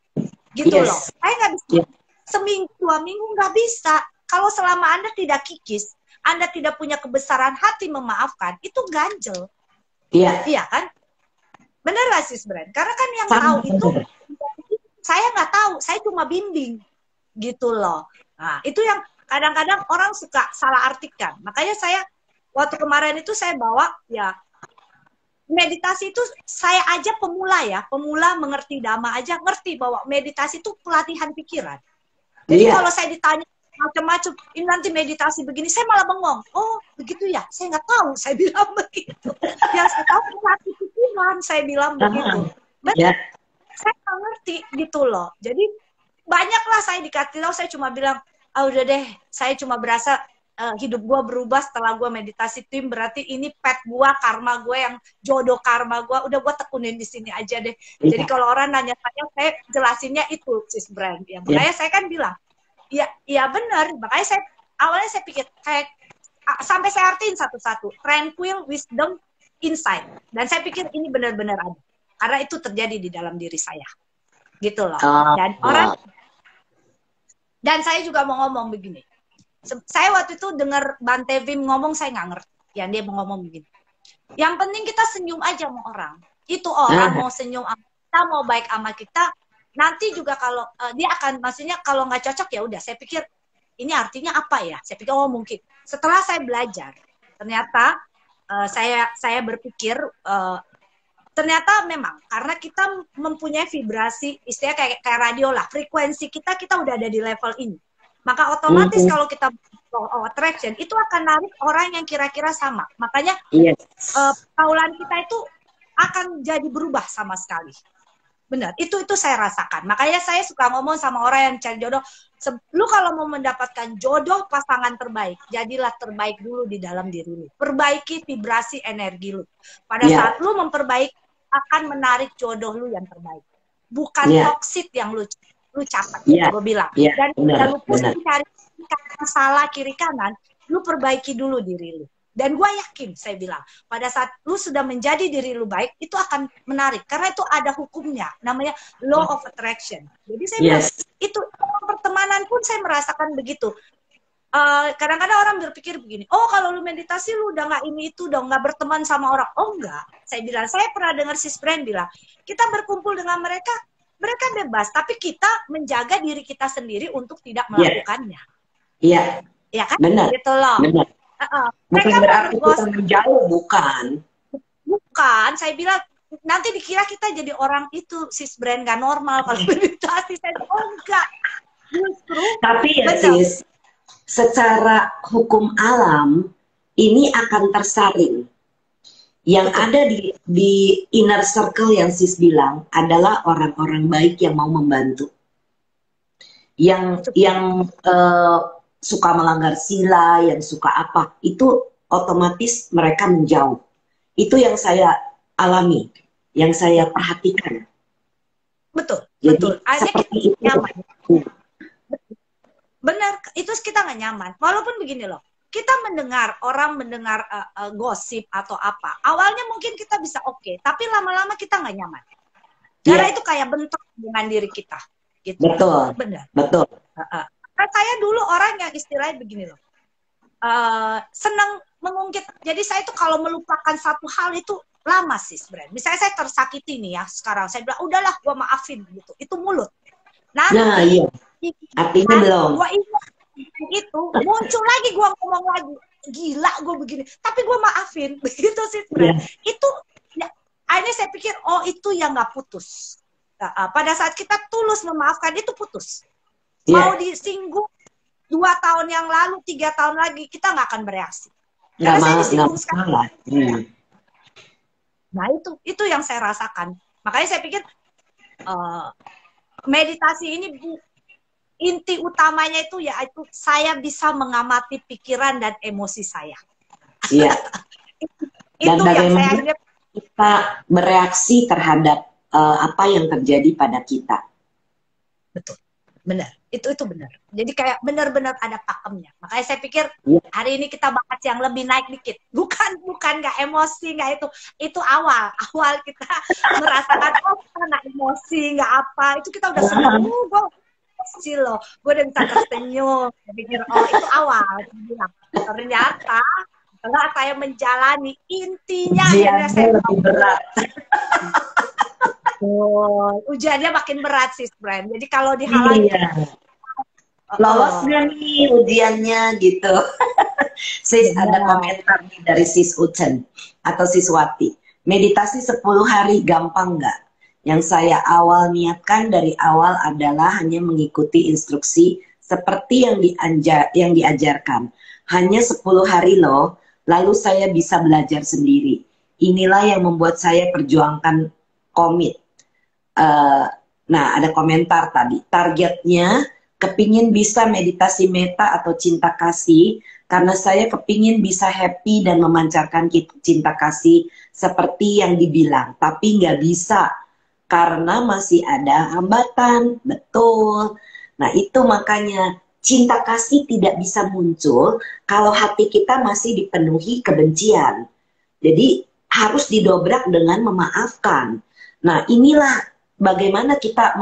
Gitu loh. Saya nggak bisa seminggu, 2 minggu, nggak bisa. Kalau selama Anda tidak kikis, Anda tidak punya kebesaran hati memaafkan, itu ganjel. Iya. Iya kan? Benar gak sis Brand? Karena kan yang tahu itu, saya nggak tahu, saya cuma bimbing. Gitu loh. Nah, itu yang kadang-kadang orang suka salah artikan. Makanya saya, waktu kemarin itu saya bawa, ya, meditasi itu saya aja pemula ya. Pemula mengerti Dhamma aja, ngerti bahwa meditasi itu pelatihan pikiran. Jadi kalau saya ditanya, macam-macam, ini nanti meditasi begini, saya malah bengong. Oh, begitu ya? Saya nggak tahu, saya bilang begitu. Yang saya tahu pelatih pikiran, saya bilang begitu. Betul, saya nggak ngerti gitu loh. Jadi banyaklah saya dikasih tahu, saya cuma bilang, udah deh, saya cuma berasa hidup gue berubah setelah gue meditasi tim, berarti ini pet gue, karma gue, yang jodoh karma gue, udah gue tekunin di sini aja deh. Jadi kalau orang nanya saya jelasinnya itu, sis Brand. Ya, makanya saya kan bilang, ya benar. Makanya awalnya saya pikir kayak sampai saya artiin satu-satu, tranquil wisdom insight. Dan saya pikir ini benar-benar ada. Karena itu terjadi di dalam diri saya. Gitu loh. Dan saya juga mau ngomong begini. Saya waktu itu dengar Bante Vim ngomong, saya nggak ngerti. Ya, dia mau ngomong begini. Yang penting kita senyum aja sama orang. Itu orang mau senyum sama kita, mau baik sama kita, nanti juga kalau dia akan, maksudnya kalau nggak cocok ya udah. Saya pikir ini artinya apa ya? Saya pikir mungkin. Setelah saya belajar, ternyata saya berpikir ternyata memang karena kita mempunyai vibrasi, istilahnya kayak radio lah, frekuensi kita udah ada di level ini. Maka otomatis kalau kita attraction itu akan narik orang yang kira-kira sama. Makanya pergaulan kita itu akan jadi berubah sama sekali. Benar, itu saya rasakan. Makanya saya suka ngomong sama orang yang cari jodoh, lu kalau mau mendapatkan jodoh pasangan terbaik, jadilah terbaik dulu di dalam diri lu. Perbaiki vibrasi energi lu. Pada saat lu memperbaiki, akan menarik jodoh lu yang terbaik. Bukan toksit yang lu catat, gue bilang. Dan kalau lu pusing cari masalah kiri kanan, lu perbaiki dulu diri lu. Dan gue yakin, saya bilang, pada saat lu sudah menjadi diri lu baik, itu akan menarik. Karena itu ada hukumnya, namanya law of attraction. Jadi saya bilang, itu pertemanan pun saya merasakan begitu. Kadang-kadang orang berpikir begini, oh kalau lu meditasi lu udah nggak ini itu dong, nggak berteman sama orang. Oh enggak, saya bilang, saya pernah dengar sis Brand bilang, kita berkumpul dengan mereka bebas, tapi kita menjaga diri kita sendiri untuk tidak melakukannya. Iya. Ya kan? Benar. Gitu loh. Benar. Bukan berarti kita menjauh, bukan. Bukan, saya bilang nanti dikira kita jadi orang itu sis Brand gak normal kalau meditasi. Saya enggak. Justru. Tapi ya sis, secara hukum alam ini akan tersaring. Yang ada di inner circle yang sis bilang adalah orang-orang baik yang mau membantu. Yang suka melanggar sila, yang suka apa, itu otomatis mereka menjauh. Itu yang saya alami, yang saya perhatikan. Betul, jadi, betul. Seperti itu. Nyaman. Benar, itu kita nggak nyaman. Walaupun begini loh, kita orang mendengar gosip atau apa. Awalnya mungkin kita bisa oke, tapi lama-lama kita nggak nyaman. Karena itu kayak bentrok dengan diri kita. Gitu. Betul, benar. Betul. Saya dulu orang yang istilahnya begini loh, senang mengungkit. Jadi saya tuh kalau melupakan satu hal itu lama sih sebenarnya. Misalnya saya tersakiti nih ya sekarang, saya bilang udahlah gue maafin gitu. Itu mulut. Nah iya. Artinya belum. Gue ingat itu muncul lagi, gue ngomong lagi, gila gue begini. Tapi gue maafin begitu sih sebenarnya. Itu ya, akhirnya saya pikir itu yang nggak putus. Pada saat kita tulus memaafkan itu putus. Mau disinggung 2 tahun yang lalu, 3 tahun lagi, kita nggak akan bereaksi. Karena saya disinggung sekarang. Nah itu yang saya rasakan. Makanya saya pikir meditasi ini inti utamanya itu yaitu saya bisa mengamati pikiran dan emosi saya. Iya. Dan Itu yang saya bagaimana ingat. kita bereaksi terhadap apa yang terjadi pada kita. Betul, benar. Itu benar. Jadi kayak benar-benar ada pakemnya. Makanya saya pikir Iya. hari ini kita bahas yang lebih naik dikit. Bukan nggak emosi, nggak itu. Itu awal kita merasakan kita nggak emosi, nggak apa. Itu kita udah senang. Gue emosi loh. Gue udah bisa tersenyum. Saya pikir itu awal. Ternyata setelah saya menjalani intinya akhirnya saya lebih berat. ujiannya makin berat sih, Bram. Jadi kalau dihalangi lolos nggak nih ujiannya gitu. Sis, ada komentar nih dari Sis Ucen atau Siswati. Meditasi 10 hari gampang nggak? Yang saya niatkan dari awal adalah hanya mengikuti instruksi seperti yang diajarkan. Hanya 10 hari loh, lalu saya bisa belajar sendiri. Inilah yang membuat saya perjuangkan komit. Nah, ada komentar tadi. Targetnya kepingin bisa meditasi meta atau cinta kasih, karena saya kepingin bisa happy dan memancarkan cinta kasih seperti yang dibilang, tapi nggak bisa karena masih ada hambatan. Betul. Nah, itu makanya cinta kasih tidak bisa muncul kalau hati kita masih dipenuhi kebencian. Jadi harus didobrak dengan memaafkan. Nah, inilah bagaimana kita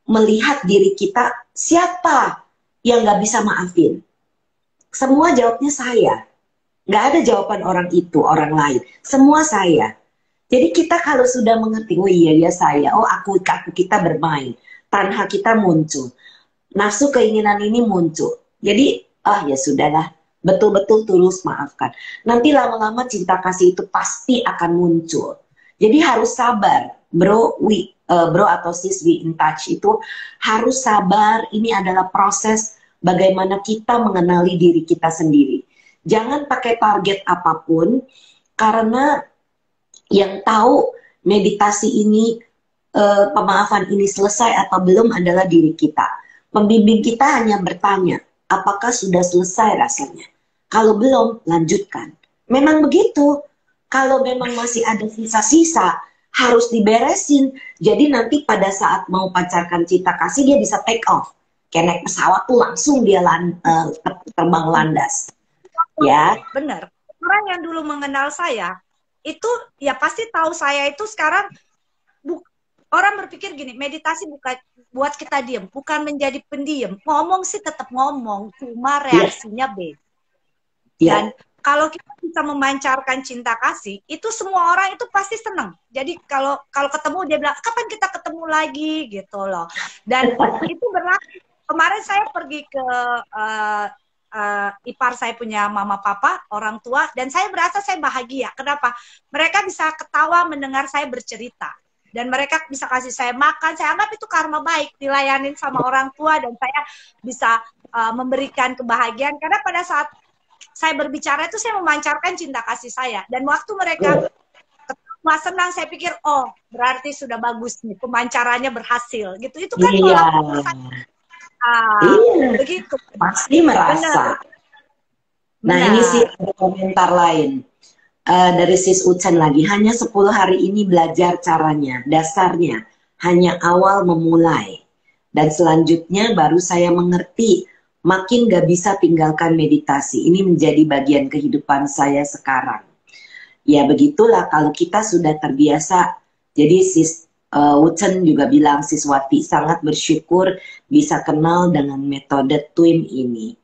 melihat diri kita, siapa yang nggak bisa maafin? Semua jawabnya saya. Nggak ada jawaban orang itu, orang lain. Semua saya. Jadi kita kalau sudah mengerti, oh iya ya saya, oh aku kita bermain, tanha kita muncul, nafsu keinginan ini muncul. Jadi, ya sudahlah, betul-betul tulus maafkan. Nanti lama-lama cinta kasih itu pasti akan muncul. Jadi harus sabar, bro atau sis we in touch itu harus sabar. Ini adalah proses bagaimana kita mengenali diri kita sendiri. Jangan pakai target apapun, karena yang tahu meditasi ini, pemaafan ini selesai atau belum adalah diri kita. Pembimbing kita hanya bertanya, apakah sudah selesai rasanya? Kalau belum, lanjutkan. Memang begitu. Kalau memang masih ada sisa-sisa, harus diberesin. Jadi nanti pada saat mau pacarkan cinta kasih, dia bisa take off. Kayak naik pesawat tuh langsung dia terbang landas. Ya. Benar. Orang yang dulu mengenal saya, itu ya pasti tahu saya itu sekarang orang berpikir gini, meditasi bukan buat kita diem, bukan menjadi pendiam. Ngomong sih tetap ngomong, cuma reaksinya beda. Dan kalau kita bisa memancarkan cinta kasih, itu semua orang itu pasti senang. Jadi kalau ketemu dia bilang, kapan kita ketemu lagi gitu loh. Dan itu berlaku. Kemarin saya pergi ke ipar saya punya mama papa, orang tua, dan saya berasa saya bahagia. Kenapa? Mereka bisa ketawa mendengar saya bercerita. Dan mereka bisa kasih saya makan, saya anggap itu karma baik, dilayanin sama orang tua, dan saya bisa memberikan kebahagiaan. Karena pada saat saya berbicara itu saya memancarkan cinta kasih saya. Dan waktu mereka ketawa senang, saya pikir, oh berarti sudah bagus nih, pemancarannya berhasil. Gitu. Itu kan pola saya. Begitu. Pasti merasa. Nah, ini sih ada komentar lain dari Sis Ucen lagi. Hanya 10 hari ini belajar caranya, dasarnya hanya awal memulai, dan selanjutnya baru saya mengerti. Makin gak bisa tinggalkan meditasi. Ini menjadi bagian kehidupan saya sekarang. Ya begitulah kalau kita sudah terbiasa. Jadi Sis Ucen juga bilang, Siswati sangat bersyukur bisa kenal dengan metode TWIM ini.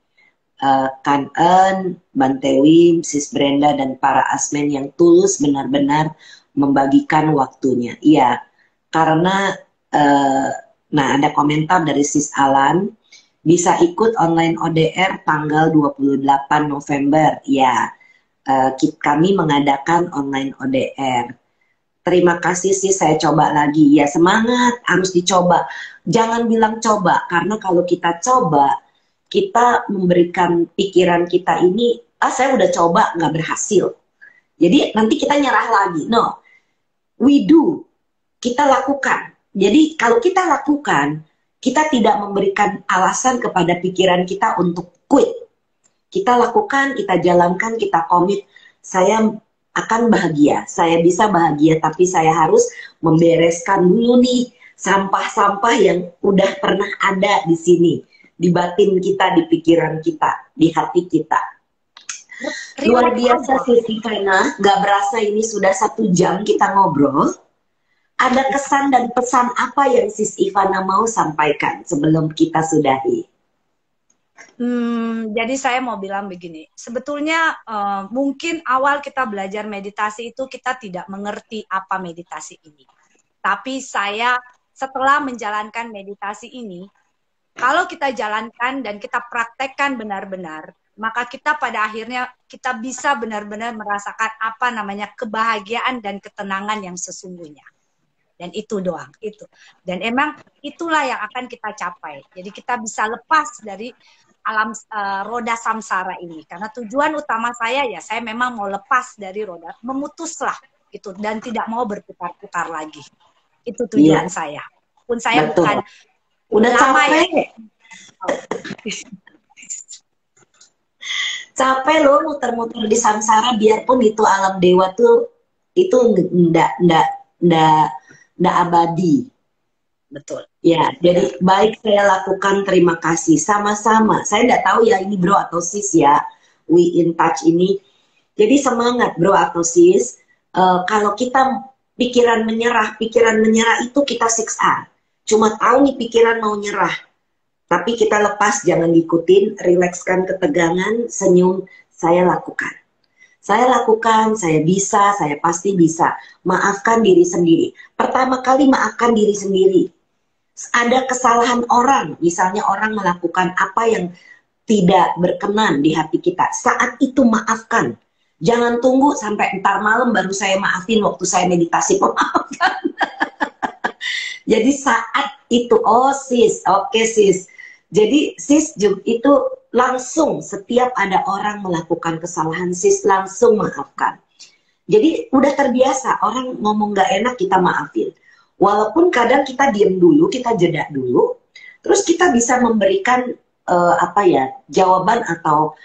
Kan-en, Bantewim, Sis Brenda, dan para asmen yang tulus benar-benar membagikan waktunya. Iya, karena nah ada komentar dari Sis Alan, bisa ikut online ODR tanggal 28 November. Ya, kami mengadakan online ODR. Terima kasih sih, saya coba lagi. Ya semangat, harus dicoba. Jangan bilang coba, karena kalau kita coba, kita memberikan pikiran kita ini, saya udah coba nggak berhasil. Jadi nanti kita nyerah lagi. No, we do. Kita lakukan. Jadi kalau kita lakukan, kita tidak memberikan alasan kepada pikiran kita untuk quit. Kita lakukan, kita jalankan, kita komit. Saya akan bahagia, saya bisa bahagia, tapi saya harus membereskan dulu nih sampah-sampah yang udah pernah ada di sini, di batin kita, di pikiran kita, di hati kita. Luar biasa sih Ivana, gak berasa ini sudah 1 jam kita ngobrol. Ada kesan dan pesan apa yang Sis Ivana mau sampaikan sebelum kita sudahi? Jadi saya mau bilang begini, sebetulnya mungkin awal kita belajar meditasi itu kita tidak mengerti apa meditasi ini. Tapi saya setelah menjalankan meditasi ini, kalau kita jalankan dan kita praktekkan benar-benar, maka kita pada akhirnya kita bisa benar-benar merasakan apa namanya kebahagiaan dan ketenangan yang sesungguhnya. Dan itu doang, itu. Dan emang itulah yang akan kita capai. Jadi kita bisa lepas dari alam roda samsara ini. Karena tujuan utama saya ya, saya memang mau lepas dari roda, memutuslah gitu, dan tidak mau berputar-putar lagi. Itu tujuan saya. Pun saya betul. Bukan udah lama capek. Ya. Capek loh muter-muter di samsara, biarpun itu alam dewa tuh itu ndak abadi. Betul. Ya, jadi baik saya lakukan, terima kasih. Sama-sama. Saya nggak tahu ya ini bro atau sis ya, we in touch ini. Jadi semangat bro atau sis. Kalau kita pikiran menyerah itu kita siksa. Cuma tahu nih pikiran mau nyerah. Tapi kita lepas, jangan diikutin, rilekskan ketegangan, senyum, saya lakukan. Saya lakukan, saya bisa, saya pasti bisa. Maafkan diri sendiri. Pertama kali maafkan diri sendiri. Ada kesalahan orang, misalnya orang melakukan apa yang tidak berkenan di hati kita. Saat itu maafkan. Jangan tunggu sampai ntar malam baru saya maafin waktu saya meditasi. Maafkan. Jadi saat itu, oh sis, oke sis. Jadi sis itu langsung setiap ada orang melakukan kesalahan, sis langsung maafkan. Jadi udah terbiasa orang ngomong gak enak kita maafin. Walaupun kadang kita diem dulu, kita jeda dulu, terus kita bisa memberikan jawaban atau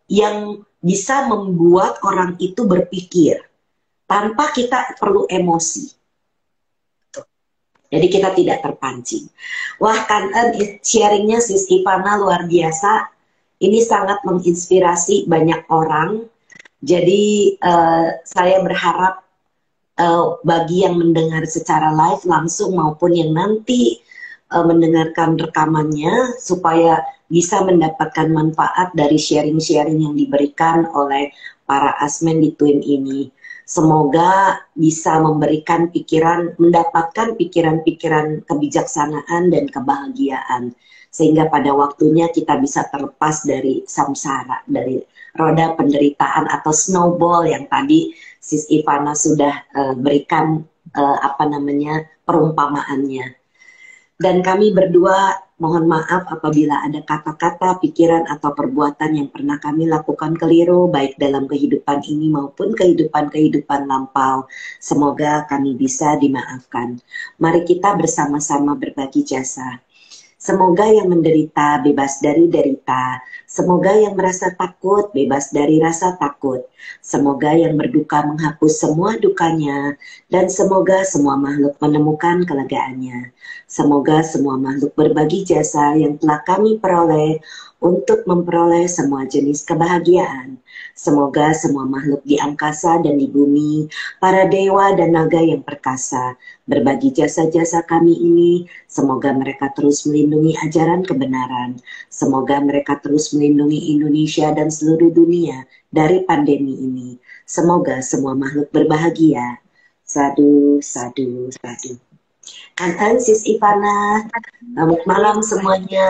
yang bisa membuat orang itu berpikir tanpa kita perlu emosi. Jadi kita tidak terpancing. Wah, sharingnya Sis Ivana luar biasa. Ini sangat menginspirasi banyak orang. Jadi saya berharap bagi yang mendengar secara live langsung maupun yang nanti mendengarkan rekamannya, supaya bisa mendapatkan manfaat dari sharing-sharing yang diberikan oleh para asmen di Twin ini. Semoga bisa memberikan pikiran, mendapatkan pikiran-pikiran kebijaksanaan dan kebahagiaan. Sehingga pada waktunya kita bisa terlepas dari samsara, dari roda penderitaan atau snowball yang tadi Sis Ivana sudah berikan perumpamaannya. Dan kami berdua mohon maaf apabila ada kata-kata, pikiran, atau perbuatan yang pernah kami lakukan keliru, baik dalam kehidupan ini maupun kehidupan lampau. Semoga kami bisa dimaafkan. Mari kita bersama-sama berbagi jasa. Semoga yang menderita bebas dari derita. Semoga yang merasa takut bebas dari rasa takut. Semoga yang berduka menghapus semua dukanya. Dan semoga semua makhluk menemukan kelegaannya. Semoga semua makhluk berbagi jasa yang telah kami peroleh untuk memperoleh semua jenis kebahagiaan. Semoga semua makhluk di angkasa dan di bumi, para dewa dan naga yang perkasa, berbagi jasa-jasa kami ini. Semoga mereka terus melindungi ajaran kebenaran. Semoga mereka terus melindungi Indonesia dan seluruh dunia dari pandemi ini. Semoga semua makhluk berbahagia. Sadu, sadu, sadu. Kantan Sis Ivana, selamat malam semuanya.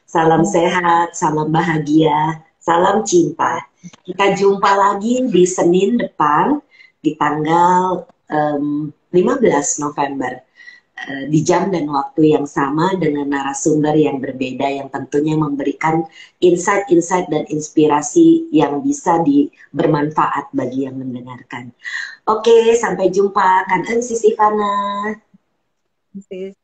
Salam sehat, salam bahagia, salam cinta. Kita jumpa lagi di Senin depan di tanggal 15 November di jam dan waktu yang sama dengan narasumber yang berbeda yang tentunya memberikan insight-insight dan inspirasi yang bisa bermanfaat bagi yang mendengarkan. Oke, sampai jumpa. Kantan Sis Ivana. Sis.